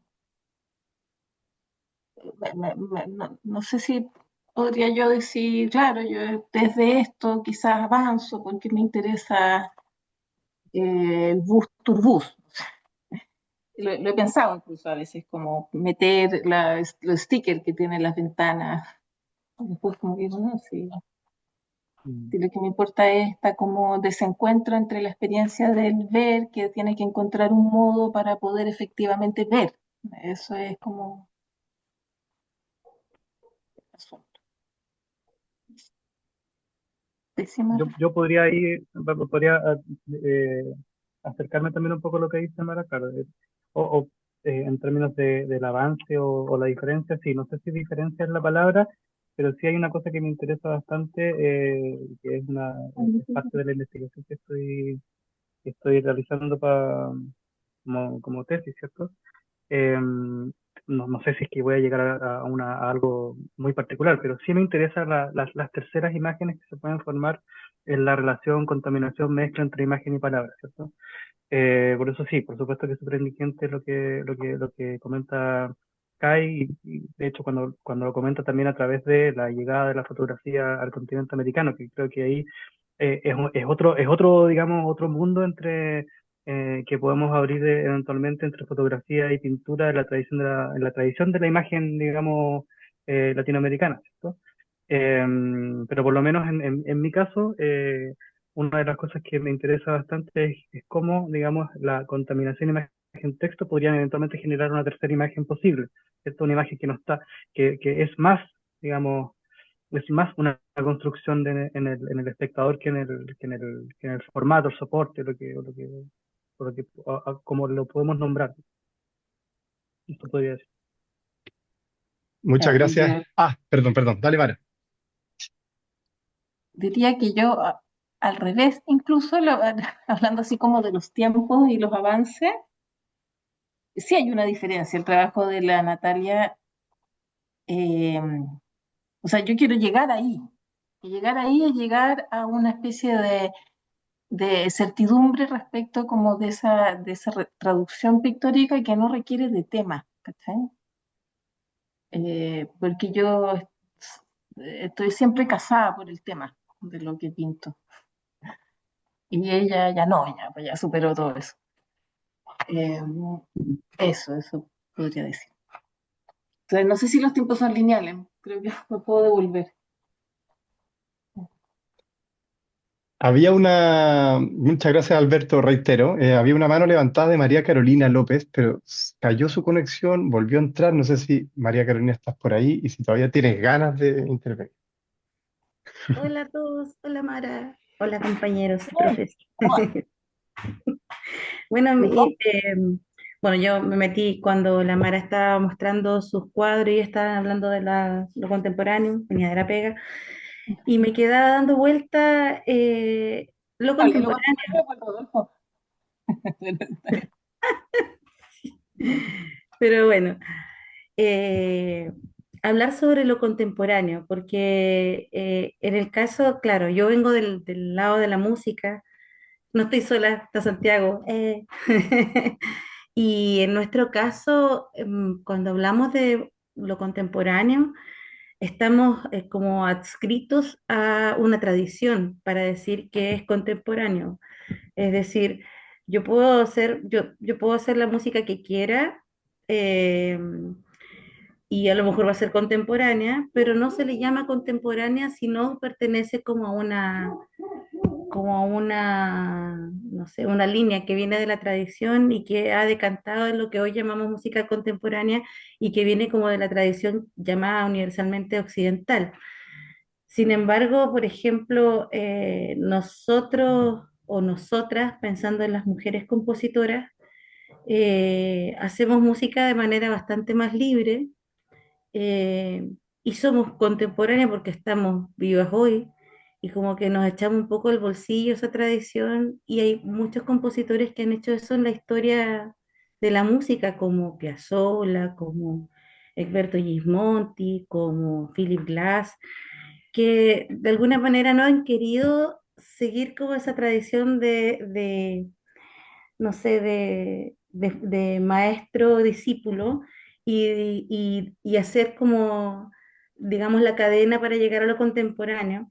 Speaker 2: No sé si podría yo decir, claro, yo desde esto quizás avanzo porque me interesa el bus turbus. Lo he pensado incluso a veces, como meter los stickers que tienen las ventanas. Después como digo, no, si lo que me importa es esta como desencuentro entre la experiencia del ver, que tiene que encontrar un modo para poder efectivamente ver. Eso es como el asunto. Sí, Mara.
Speaker 3: yo podría ahí, podría eh, acercarme también un poco a lo que dice Mara, claro, o, en términos del avance o la diferencia, sí, no sé si diferencia es la palabra, pero sí hay una cosa que me interesa bastante, que es parte de la investigación que estoy realizando como tesis, ¿cierto? No sé si es que voy a llegar a algo muy particular, pero sí me interesan las terceras imágenes que se pueden formar en la relación contaminación mezcla entre imagen y palabra, ¿cierto? Por eso sí, por supuesto que es súper inteligente lo que comenta Kai, y de hecho cuando lo comenta también a través de la llegada de la fotografía al continente americano, que creo que ahí es otro, digamos, otro mundo que podemos abrir eventualmente entre fotografía y pintura en la tradición de la imagen, digamos, latinoamericana, ¿cierto? Pero por lo menos en mi caso, una de las cosas que me interesa bastante es cómo, digamos, la contaminación imagen-texto podrían eventualmente generar una tercera imagen posible, ¿cierto? Una imagen que no está, que es más, digamos, es más una construcción en el espectador que en el formato, el soporte, como lo podemos nombrar. Esto podría decir.
Speaker 1: Muchas
Speaker 2: Ya,
Speaker 1: gracias. Perdón, dale, Mara.
Speaker 2: diría que yo, al revés, incluso hablando así como de los tiempos y los avances, sí hay una diferencia. El trabajo de la Natalia, eh, o sea, yo quiero llegar ahí. Y llegar ahí es llegar a una especie de certidumbre respecto como de esa traducción pictórica que no requiere de tema, ¿cachai? Porque yo estoy siempre casada por el tema de lo que pinto. Y ella ya no, pues ya superó todo eso. Eh, eso podría decir. Entonces, no sé si los tiempos son lineales, creo que me puedo devolver.
Speaker 1: Muchas gracias Alberto, reitero, había una mano levantada de María Carolina López, pero cayó su conexión, volvió a entrar, no sé si María Carolina estás por ahí y si todavía tienes ganas de intervenir.
Speaker 9: Hola a todos, hola Mara, hola compañeros,
Speaker 2: Bien,
Speaker 9: profes.
Speaker 2: ¿cómo
Speaker 9: Bueno,
Speaker 2: va?
Speaker 9: bueno, yo me metí cuando la Mara estaba mostrando sus cuadros y estaban hablando de lo contemporáneo, venía de la pega, y me quedaba dando vuelta lo
Speaker 2: Dale, lo
Speaker 9: contemporáneo.
Speaker 2: contemporáneo por Rodolfo.
Speaker 9: Pero bueno, eh, hablar sobre lo contemporáneo, porque en el caso, claro, yo vengo del lado de la música. No estoy sola, está Santiago. Y en nuestro caso, cuando hablamos de lo contemporáneo, estamos como adscritos a una tradición para decir que es contemporáneo. Es decir, yo puedo hacer la música que quiera, eh, y a lo mejor va a ser contemporánea, pero no se le llama contemporánea si no pertenece como a una, no sé, una línea que viene de la tradición y que ha decantado en lo que hoy llamamos música contemporánea y que viene como de la tradición llamada universalmente occidental. Sin embargo, por ejemplo, nosotros o nosotras, pensando en las mujeres compositoras, hacemos música de manera bastante más libre, eh, y somos contemporáneas porque estamos vivas hoy y como que nos echamos un poco al bolsillo esa tradición y hay muchos compositores que han hecho eso en la historia de la música, como Piazzolla, como Egberto Gismonti, como Philip Glass, que de alguna manera no han querido seguir como esa tradición no sé, de maestro-discípulo y hacer como, digamos, la cadena para llegar a lo contemporáneo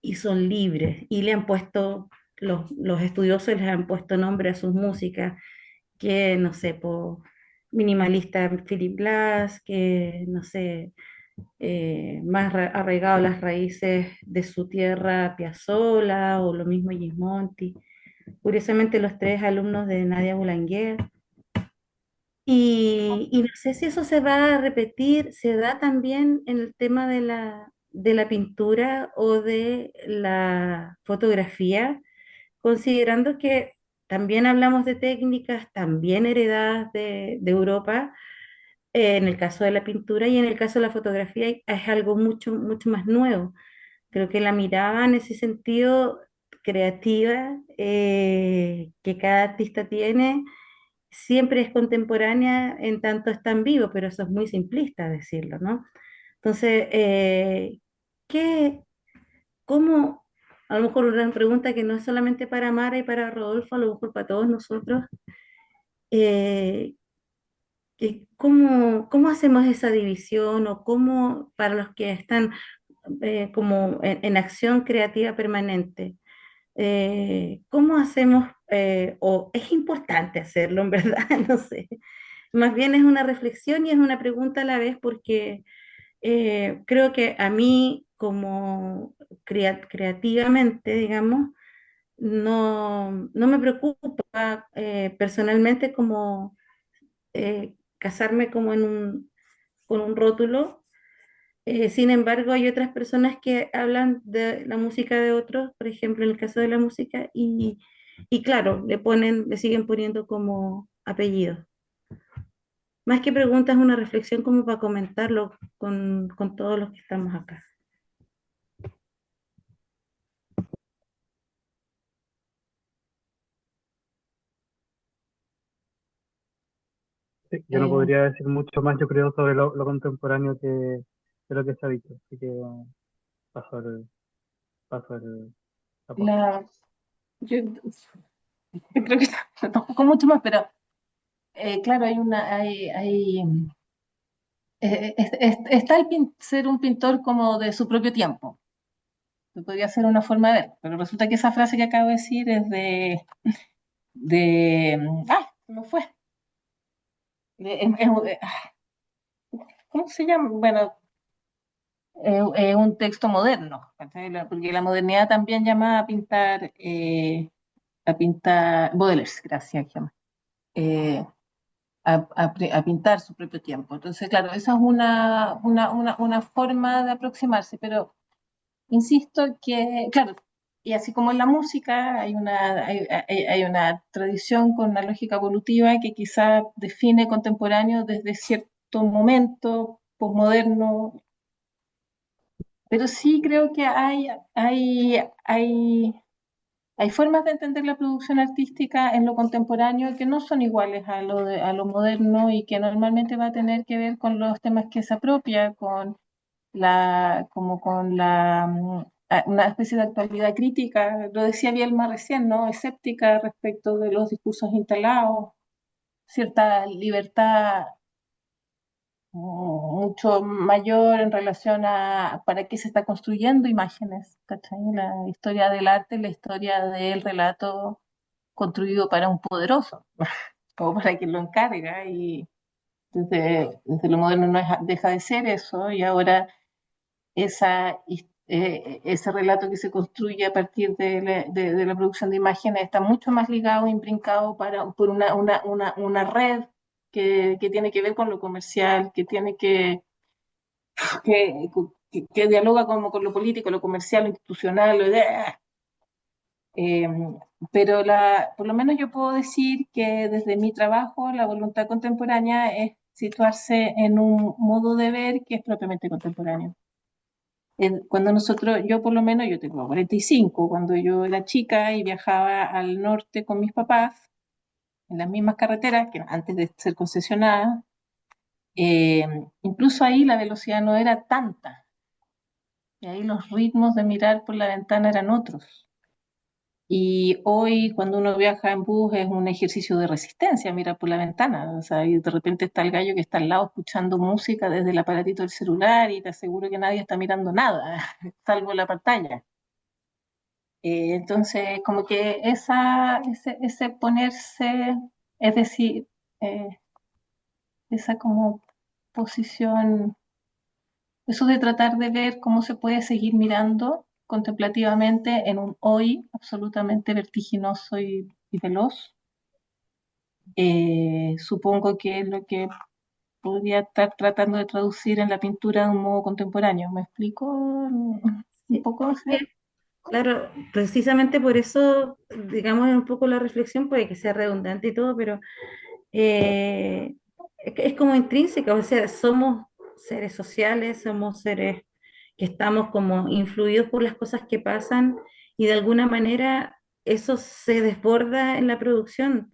Speaker 9: y son libres y le han puesto, los estudiosos les han puesto nombre a sus músicas, que no sé, minimalista Philip Glass, que no sé, más arraigado a las raíces de su tierra Piazzolla o lo mismo Gismonti. Curiosamente los tres alumnos de Nadia Boulanger. Y no sé si eso se va a repetir, se da también en el tema de la pintura o de la fotografía, considerando que también hablamos de técnicas también heredadas de Europa, en el caso de la pintura y en el caso de la fotografía es algo mucho, mucho más nuevo. Creo que la mirada en ese sentido creativa que cada artista tiene siempre es contemporánea en tanto está en vivo, pero eso es muy simplista decirlo, ¿no? Entonces, ¿qué, cómo, a lo mejor una pregunta que no es solamente para Mara y para Rodolfo, a lo mejor para todos nosotros, eh, ¿cómo hacemos esa división o cómo para los que están como en acción creativa permanente? ¿Cómo hacemos, o es importante hacerlo, en verdad? No sé. Más bien es una reflexión y es una pregunta a la vez porque creo que a mí como creativamente, digamos, no me preocupa personalmente como casarme como con un rótulo. Sin embargo, hay otras personas que hablan de la música de otros, por ejemplo, en el caso de la música, y claro, le siguen poniendo como apellido. Más que preguntas, una reflexión como para comentarlo con todos los que estamos acá.
Speaker 3: Sí, yo no
Speaker 2: Eh,
Speaker 3: podría decir mucho más, yo creo, sobre lo contemporáneo de lo que se ha dicho. Así que paso el, paso la posta.
Speaker 2: la, yo creo que tampoco mucho más, pero claro, está ser un pintor como de su propio tiempo. Que podría ser una forma de verlo, pero resulta que esa frase que acabo de decir es ¿cómo fue? ¿Cómo se llama? Bueno, es un texto moderno, ¿cachai? Porque la modernidad también llama a pintar, Baudelaire, gracias, Gemma, eh, a pintar su propio tiempo. Entonces, claro, esa es una forma de aproximarse, pero insisto que, claro, y así como en la música hay una tradición con una lógica evolutiva que quizá define contemporáneo desde cierto momento, posmoderno, pero sí creo que hay formas de entender la producción artística en lo contemporáneo que no son iguales a lo moderno y que normalmente va a tener que ver con los temas que se apropia, como con una especie de actualidad crítica, lo decía Bielma recién, ¿no? Escéptica respecto de los discursos instalados, cierta libertad mucho mayor en relación a para qué se está construyendo imágenes, ¿cachai? La historia del arte, la historia del relato construido para un poderoso, o para quien lo encarga, y desde lo moderno no deja de ser eso, y ahora ese relato que se construye a partir de la producción de imágenes está mucho más ligado, imbrincado por una red que tiene que ver con lo comercial, que, que dialoga como con lo político, lo comercial, lo institucional, eh, pero por lo menos yo puedo decir que desde mi trabajo la voluntad contemporánea es situarse en un modo de ver que es propiamente contemporáneo. Cuando yo por lo menos, yo tengo 45, cuando yo era chica y viajaba al norte con mis papás, en las mismas carreteras que antes de ser concesionadas, eh, incluso ahí la velocidad no era tanta, y ahí los ritmos de mirar por la ventana eran otros. Y hoy, cuando uno viaja en bus, es un ejercicio de resistencia mirar por la ventana. O sea, y de repente está el gallo que está al lado escuchando música desde el aparatito del celular y te aseguro que nadie está mirando nada, salvo la pantalla. Entonces, como que ese ponerse, es decir, eh, esa como posición, eso de tratar de ver cómo se puede seguir mirando contemplativamente en un hoy absolutamente vertiginoso y veloz, supongo que es lo que podría estar tratando de traducir en la pintura de un modo contemporáneo. ¿Me explico un poco?
Speaker 9: Sí, claro, precisamente por eso, digamos, es un poco la reflexión, puede que sea redundante y todo, pero eh, es como intrínseca, o sea, somos seres sociales, somos seres que estamos como influidos por las cosas que pasan y de alguna manera eso se desborda en la producción,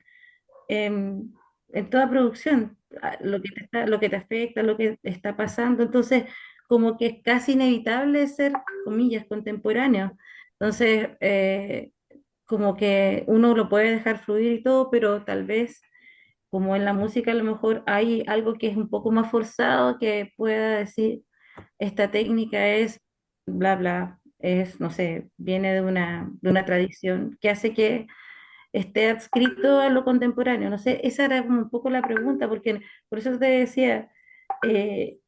Speaker 9: en toda producción, lo que te afecta, lo que está pasando. Entonces, como que es casi inevitable ser, comillas, contemporáneo. Entonces, como que uno lo puede dejar fluir y todo, pero tal vez, como en la música, a lo mejor hay algo que es un poco más forzado, que pueda decir, esta técnica es bla, bla, es, no sé, viene de una tradición que hace que esté adscrito a lo contemporáneo. No sé, esa era como un poco la pregunta, porque por eso te decía que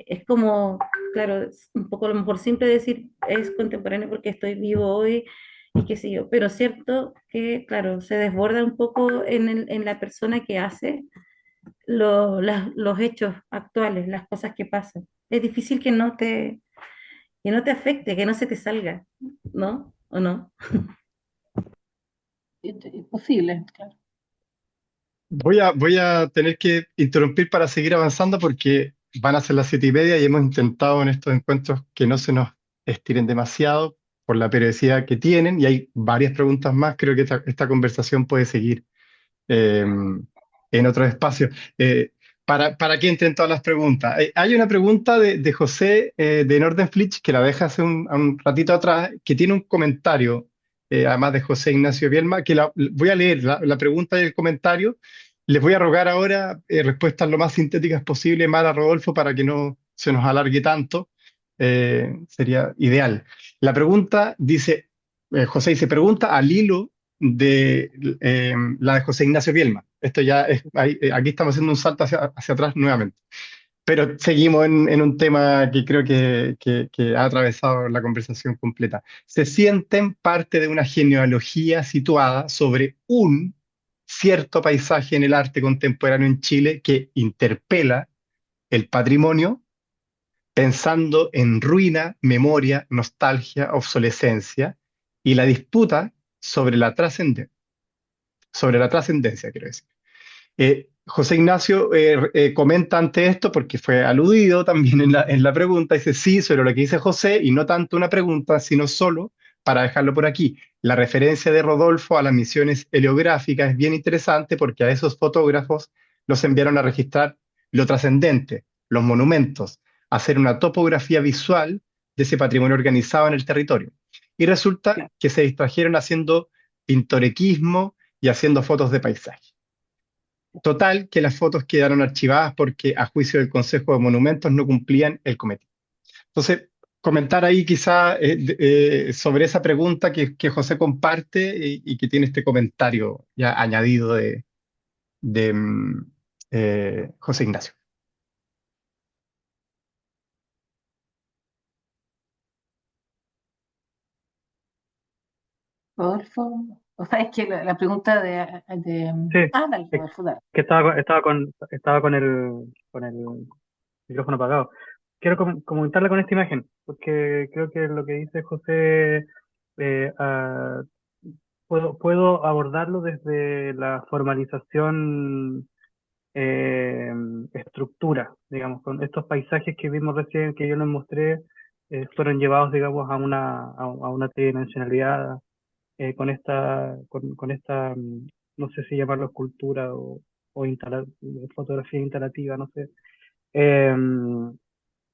Speaker 9: es como, claro, es un poco a lo mejor simple decir es contemporáneo porque estoy vivo hoy y qué sé yo, pero cierto que, claro, se desborda un poco en la persona que hace los hechos actuales, las cosas que pasan. Es difícil que no te afecte, que no se te salga, ¿no? ¿O no?
Speaker 2: Es posible, claro.
Speaker 1: Voy a tener que interrumpir para seguir avanzando porque van a ser las 7:30 y hemos intentado en estos encuentros que no se nos estiren demasiado por la periodicidad que tienen y hay varias preguntas más. Creo que esta conversación puede seguir eh, en otros espacios. Para que entren todas las preguntas. Hay una pregunta de José de Nordenflich que la deja hace un ratito atrás, que tiene un comentario, además de José Ignacio Bielma, que voy a leer la pregunta y el comentario. Les voy a rogar ahora respuestas lo más sintéticas posible, Mara, Rodolfo, para que no se nos alargue tanto. Sería ideal. La pregunta dice, José dice, pregunta al hilo de la de José Ignacio Bielma. Esto ya es, aquí estamos haciendo un salto hacia atrás nuevamente. Pero seguimos en un tema que creo que ha atravesado la conversación completa. Se sienten parte de una genealogía situada sobre un cierto paisaje en el arte contemporáneo en Chile que interpela el patrimonio pensando en ruina, memoria, nostalgia, obsolescencia y la disputa sobre la trascendencia, quiero decir. José Ignacio comenta ante esto, porque fue aludido también en la pregunta, dice sí, sobre lo que dice José, y no tanto una pregunta, sino solo para dejarlo por aquí. La referencia de Rodolfo a las misiones heliográficas es bien interesante porque a esos fotógrafos los enviaron a registrar lo trascendente, los monumentos, hacer una topografía visual de ese patrimonio organizado en el territorio. Y resulta que se distrajeron haciendo pintorequismo y haciendo fotos de paisaje. Total, que las fotos quedaron archivadas porque, a juicio del Consejo de Monumentos, no cumplían el cometido. Entonces, comentar ahí quizá sobre esa pregunta que José comparte y que tiene este comentario ya añadido de José Ignacio.
Speaker 2: Rodolfo, o sea, es que la pregunta
Speaker 3: Sí,
Speaker 2: dale,
Speaker 3: es
Speaker 2: Rodolfo, dale.
Speaker 3: que estaba con el micrófono apagado. Quiero comentarle con esta imagen, porque creo que lo que dice José eh, ah, puedo abordarlo desde la formalización eh, estructura, digamos, con estos paisajes que vimos recién, que yo les mostré, fueron llevados, digamos, a una tridimensionalidad con esta, no sé si llamarlo escultura o fotografía instalativa, no sé. Eh,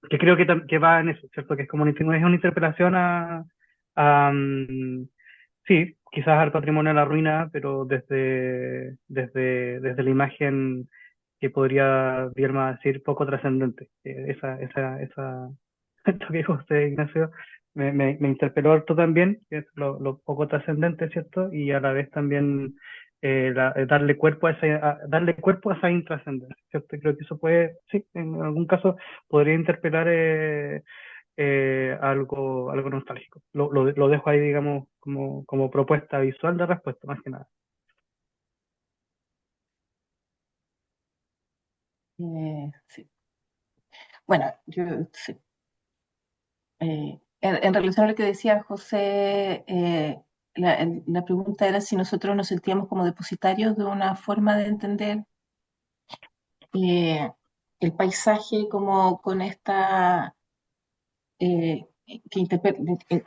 Speaker 3: que creo que va en eso, ¿cierto? Que es como es una interpelación a, sí, quizás al patrimonio de la ruina, pero desde la imagen que podría Bielma decir poco trascendente. Esto que dijo usted, Ignacio, me interpeló harto también, que es lo poco trascendente, ¿cierto? Y a la vez también darle cuerpo darle cuerpo a esa intrascendencia, ¿cierto? Creo que eso puede, sí, en algún caso podría interpelar algo nostálgico. Lo dejo ahí, digamos, como propuesta visual de respuesta, más que nada.
Speaker 2: Sí. Bueno, yo sí. En relación a lo que decía José, la pregunta era si nosotros nos sentíamos como depositarios de una forma de entender eh, el paisaje como con esta,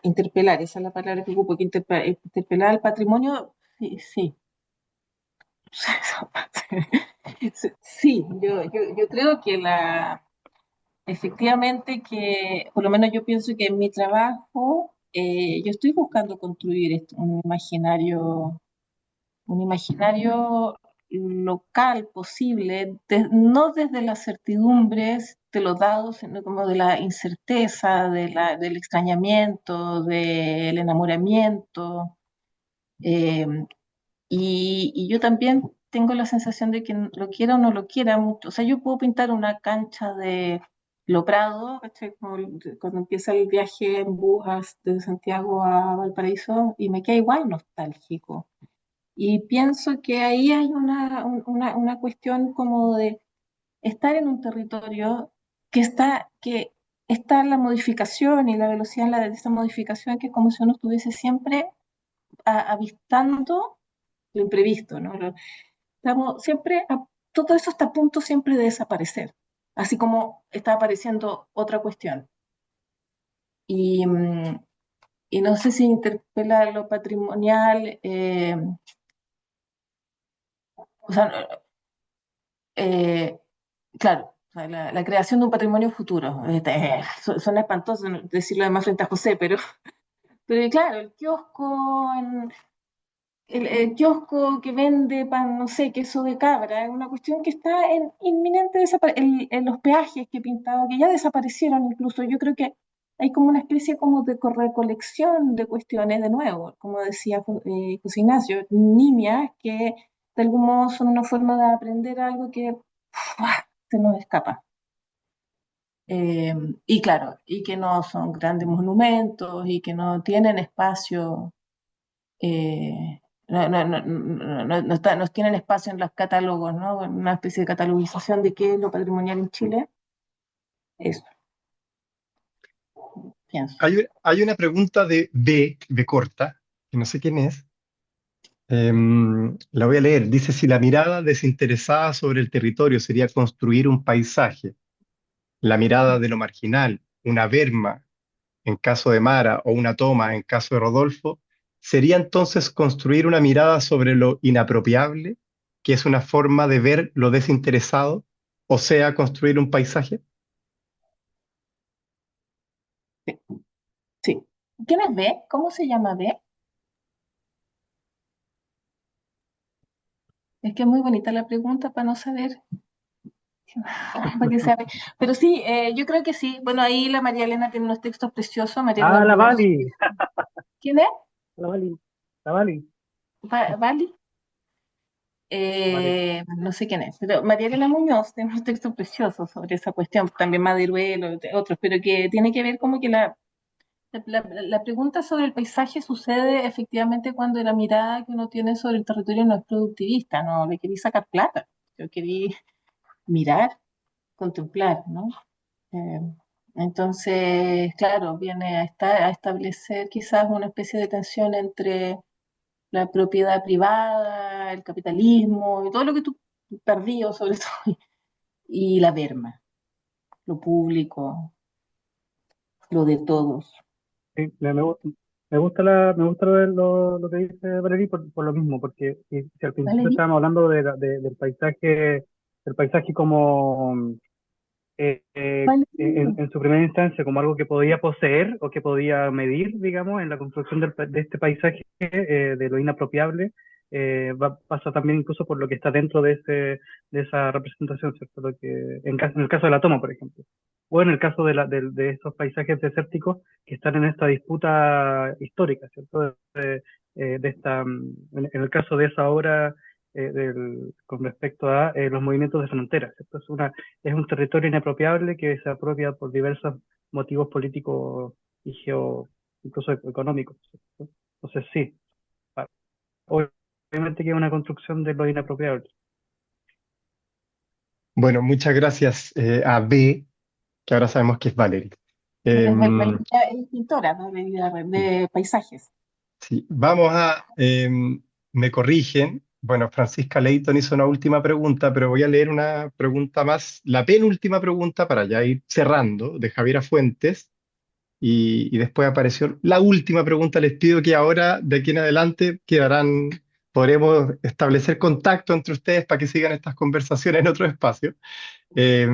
Speaker 2: interpelar, esa es la palabra que ocupo, que interpelar al patrimonio, sí, sí. Sí, yo creo que efectivamente que, por lo menos yo pienso que en mi trabajo, yo estoy buscando construir un imaginario local posible, no desde las certidumbres de los dados, sino como de la incerteza, del extrañamiento, del enamoramiento. eh, y yo también tengo la sensación de que lo quiera o no lo quiera mucho. O sea, yo puedo pintar una cancha de Lo Prado, ¿cachai? Como cuando empieza el viaje en bus de Santiago a Valparaíso, y me queda igual nostálgico. Y pienso que ahí hay una cuestión como de estar en un territorio que está la modificación y la velocidad de esa modificación, que es como si uno estuviese siempre avistando lo imprevisto, ¿no? Estamos siempre, todo eso está a punto siempre de desaparecer, así como está apareciendo otra cuestión. Y, y no sé si interpela lo patrimonial, o sea, eh, claro, o sea, la creación de un patrimonio futuro. Suena espantoso decirlo además frente a José, pero claro, el kiosco el kiosco que vende pan, no sé, queso de cabra, es una cuestión que está en inminente desaparición. Los peajes que he pintado, que ya desaparecieron incluso, yo creo que hay como una especie como de recolección de cuestiones de nuevo, como decía José Ignacio, niñas que de algún modo son una forma de aprender algo que se nos escapa. Y claro, y que no son grandes monumentos y que no tienen espacio, no tienen espacio en los catálogos, ¿no? Una especie de catalogización de qué es lo patrimonial en Chile. Eso, pienso.
Speaker 1: Hay una pregunta de B corta, que no sé quién es. La voy a leer. Dice, si la mirada desinteresada sobre el territorio sería construir un paisaje, la mirada de lo marginal, una berma en caso de Mara o una toma en caso de Rodolfo, sería entonces construir una mirada sobre lo inapropiable, que es una forma de ver lo desinteresado, o sea, construir un paisaje.
Speaker 2: Sí, sí. ¿Quién es B? ¿Cómo se llama B? Es que es muy bonita la pregunta para no saber. Para que sabe. Pero sí, yo creo que sí. Bueno, ahí la María Elena tiene unos textos preciosos, María Elena
Speaker 3: Ah, la
Speaker 2: Muñoz.
Speaker 3: Bali,
Speaker 2: ¿Quién es?
Speaker 3: la Bali, la Bali,
Speaker 2: ¿Vali?
Speaker 3: Bali.
Speaker 2: No sé quién es, pero María Elena Muñoz tiene un texto precioso sobre esa cuestión, también Madiruelo, otros, pero que tiene que ver como que la pregunta sobre el paisaje sucede efectivamente cuando la mirada que uno tiene sobre el territorio no es productivista, no le quería sacar plata, yo quería mirar, contemplar, ¿no? Eh, entonces, claro, viene a establecer quizás una especie de tensión entre la propiedad privada, el capitalismo y todo lo que tú perdido sobre todo, y la berma, lo público, lo de todos.
Speaker 3: Sí, me gusta lo que dice Valerie por lo mismo, porque si al
Speaker 2: ¿Vale?
Speaker 3: principio estábamos hablando del paisaje como
Speaker 2: ¿Vale?
Speaker 3: en su primera instancia como algo que podía poseer o que podía medir, digamos, en la construcción de este paisaje, de lo inapropiable, pasa también incluso por lo que está dentro de esa representación, ¿cierto? En el caso de la toma, por ejemplo, o en el caso de estos paisajes desérticos que están en esta disputa histórica, ¿cierto? En el caso de esa obra, con respecto a los movimientos de frontera, ¿cierto? Es un territorio inapropiable que se apropia por diversos motivos políticos y incluso económicos, ¿cierto? Entonces sí, obviamente que es una construcción de lo inapropiable.
Speaker 1: Bueno, muchas gracias a B, que ahora sabemos que es Valerie. Em,
Speaker 2: Ella es pintora, ¿no? De paisajes.
Speaker 1: sí, vamos a, me corrigen. Bueno, Francisca Leighton hizo una última pregunta, pero voy a leer una pregunta más, la penúltima pregunta para ya ir cerrando, de Javiera Fuentes. Y después apareció la última pregunta. Les pido que ahora, de aquí en adelante, podremos establecer contacto entre ustedes para que sigan estas conversaciones en otro espacio. Eh,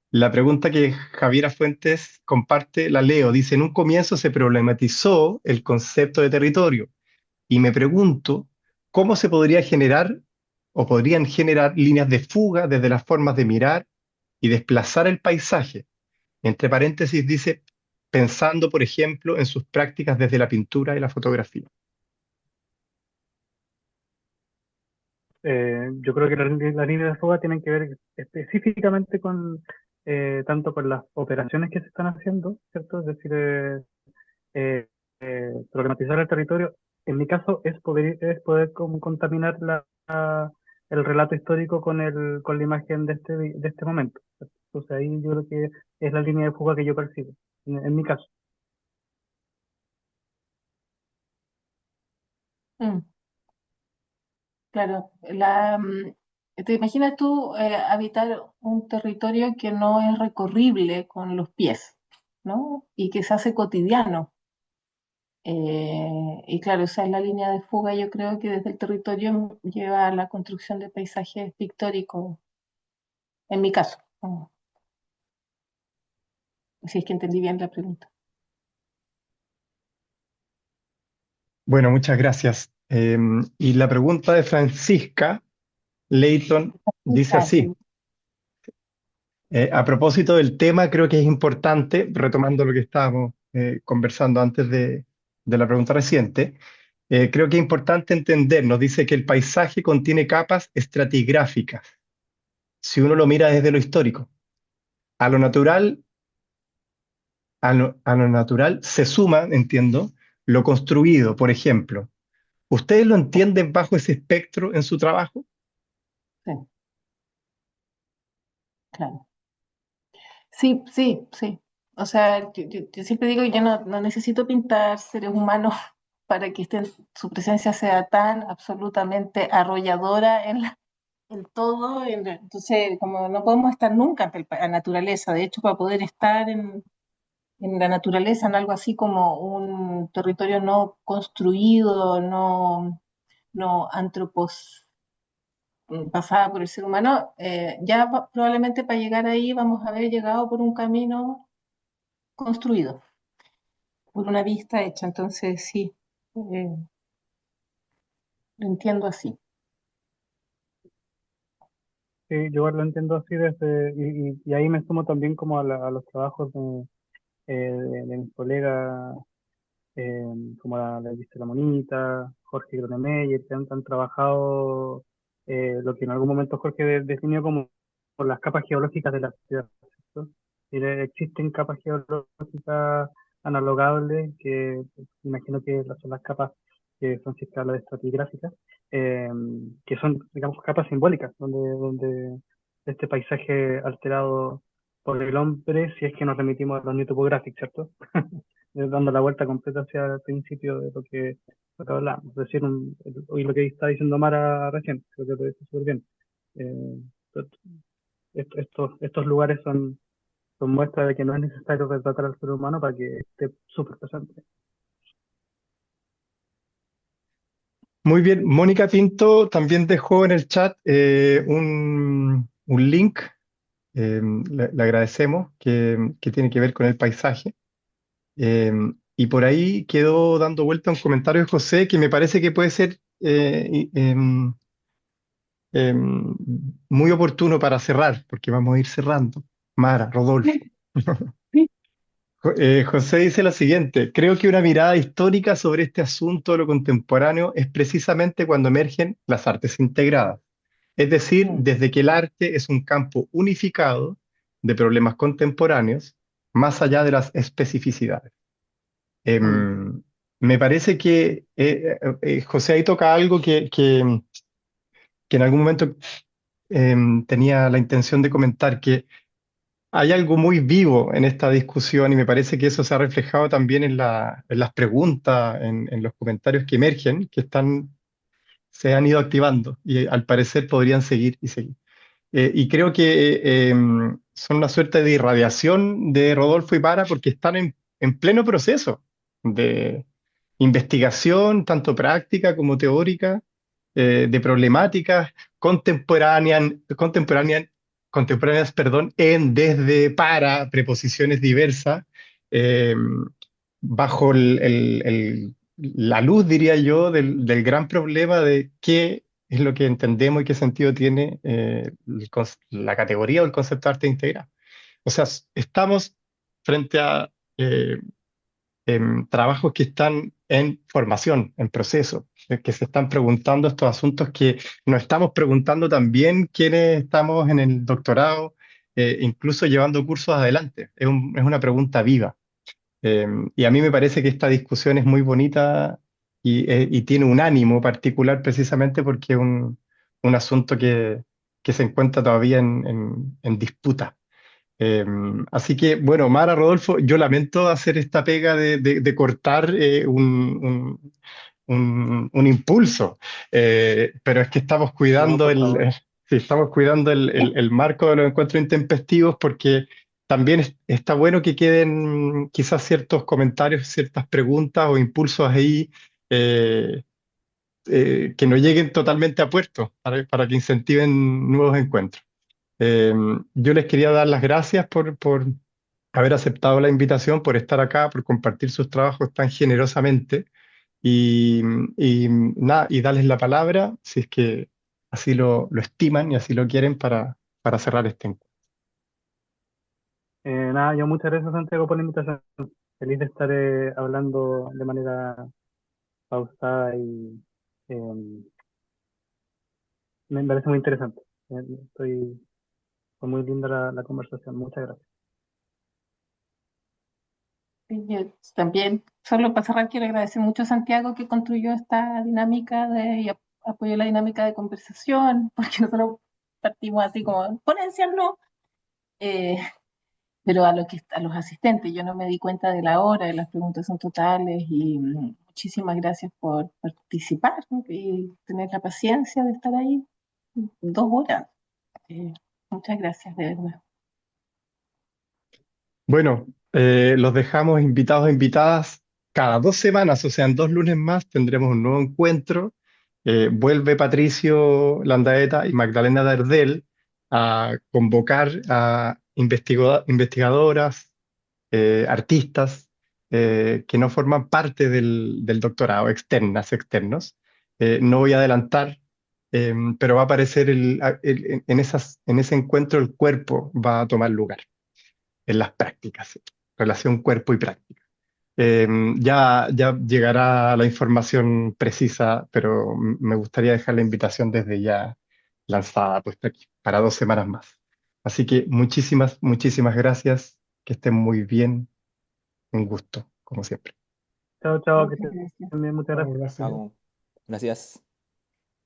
Speaker 1: la pregunta que Javiera Fuentes comparte, la leo. Dice, en un comienzo se problematizó el concepto de territorio y me pregunto cómo se podría generar o podrían generar líneas de fuga desde las formas de mirar y desplazar el paisaje. Entre paréntesis dice, pensando, por ejemplo, en sus prácticas desde la pintura y la fotografía.
Speaker 3: Yo creo que las líneas de fuga tienen que ver específicamente con tanto con las operaciones que se están haciendo, ¿cierto? Es decir, eh, problematizar el territorio, en mi caso, es poder contaminar el relato histórico con la imagen de este momento. Entonces ahí yo creo que es la línea de fuga que yo percibo, en mi caso.
Speaker 2: Mm, claro, ¿te imaginas tú habitar un territorio que no es recorrible con los pies, ¿no? Y que se hace cotidiano. Y claro, esa es la línea de fuga, yo creo que desde el territorio lleva a la construcción de paisajes pictóricos, en mi caso, si es que entendí bien la pregunta.
Speaker 1: Bueno, muchas gracias. Y la pregunta de Francisca Leighton dice así. A propósito del tema, creo que es importante, retomando lo que estábamos conversando antes de la pregunta reciente, creo que es importante entender, nos dice que el paisaje contiene capas estratigráficas, si uno lo mira desde lo histórico. A lo natural, a lo natural se suma, entiendo, lo construido, por ejemplo. ¿Ustedes lo entienden bajo ese espectro en su trabajo?
Speaker 2: Sí, claro. Sí, sí, sí. O sea, yo siempre digo que yo no necesito pintar seres humanos para que su presencia sea tan absolutamente arrolladora en todo. Entonces, como no podemos estar nunca ante la naturaleza. De hecho, para poder estar en la naturaleza, en algo así como un territorio no construido, no pasada por el ser humano, ya probablemente para llegar ahí vamos a haber llegado por un camino construido, por una vista hecha. Entonces, sí, lo entiendo así.
Speaker 3: Sí, yo igual lo entiendo así y ahí me sumo también como a los trabajos de mis colegas, eh, como la Lisa La Monita, Jorge Gronemeyer, que han trabajado lo que en algún momento Jorge definió como por las capas geológicas de la ciudad, ¿cierto? Y existen capas geológicas analogables, que imagino que son las capas que Francisca habla de estratigráficas, eh, que son, digamos, capas simbólicas, donde este paisaje alterado por el hombre, si es que nos remitimos a los New Topographics, ¿cierto? Dando la vuelta completa hacia el principio de lo que hablábamos. Es decir, y lo que está diciendo Mara recién, creo que lo dice súper bien. Eh, estos lugares son muestra de que no es necesario retratar al ser humano para que esté súper presente.
Speaker 1: Muy bien, Mónica Pinto también dejó en el chat un link, le agradecemos, que tiene que ver con el paisaje. Y por ahí quedó dando vuelta un comentario de José que me parece que puede ser em, muy oportuno para cerrar, porque vamos a ir cerrando. Mara, Rodolfo. José dice lo siguiente, creo que una mirada histórica sobre este asunto de lo contemporáneo es precisamente cuando emergen las artes integradas, es decir, desde que el arte es un campo unificado de problemas contemporáneos, más allá de las especificidades. Me parece que José ahí toca algo que en algún momento tenía la intención de comentar que hay algo muy vivo en esta discusión y me parece que eso se ha reflejado también en las preguntas, en los comentarios que emergen, se han ido activando y al parecer podrían seguir y seguir. Y creo que son una suerte de irradiación de Rodolfo y Para porque están en pleno proceso de investigación, tanto práctica como teórica, de problemáticas contemporáneas, perdón, desde para preposiciones diversas, eh, bajo la luz, diría yo, del gran problema de qué es lo que entendemos y qué sentido tiene la categoría o el concepto de arte integral. O sea, estamos frente a trabajos que están en formación, en proceso, que se están preguntando estos asuntos que nos estamos preguntando también quienes estamos en el doctorado, incluso llevando cursos adelante. Es una pregunta viva. Y a mí me parece que esta discusión es muy bonita y tiene un ánimo particular precisamente porque es un asunto que se encuentra todavía en disputa. Así que, bueno, Mara, Rodolfo, yo lamento hacer esta pega de cortar un impulso, pero es que estamos
Speaker 3: No,
Speaker 1: cuidando
Speaker 3: por favor.
Speaker 1: sí, estamos cuidando el marco de los encuentros intempestivos porque también está bueno que queden quizás ciertos comentarios, ciertas preguntas o impulsos ahí eh, que no lleguen totalmente a puerto para que incentiven nuevos encuentros. Eh, yo les quería dar las gracias por haber aceptado la invitación, por estar acá, por compartir sus trabajos tan generosamente y, nada, y darles la palabra si es que así lo estiman y así lo quieren para cerrar este encuentro.
Speaker 3: Nada, yo muchas gracias, Santiago, por la invitación. Feliz de estar hablando de manera pausada y eh, me parece muy interesante. Fue muy linda la conversación. Muchas gracias.
Speaker 2: Yo también, solo para cerrar, quiero agradecer mucho a Santiago que construyó esta dinámica y apoyó la dinámica de conversación, porque nosotros partimos así como ponencias, ¿no? Eh, pero a los asistentes, yo no me di cuenta de la hora, de las preguntas son totales y muchísimas gracias por participar, ¿no? Y tener la paciencia de estar ahí 2 horas. Eh, Muchas gracias, de verdad.
Speaker 1: Bueno, los dejamos invitados e invitadas cada 2 semanas, o sea, en 2 lunes más tendremos un nuevo encuentro. Vuelve Patricio Landaeta y Magdalena Dardel a convocar a investigadoras, artistas que no forman parte del doctorado, externos. No voy a adelantar, pero va a aparecer en ese encuentro el cuerpo va a tomar lugar en las prácticas, relación cuerpo y práctica. Ya llegará la información precisa, pero me gustaría dejar la invitación desde ya lanzada, puesta aquí, para 2 semanas más. Así que muchísimas gracias, que estén muy bien, un gusto, como siempre.
Speaker 3: Chao, chao, que
Speaker 2: Muchas
Speaker 3: estén
Speaker 2: gracias.
Speaker 3: bien. Muchas
Speaker 7: Chao,
Speaker 3: gracias.
Speaker 7: gracias.
Speaker 6: Chao. Gracias.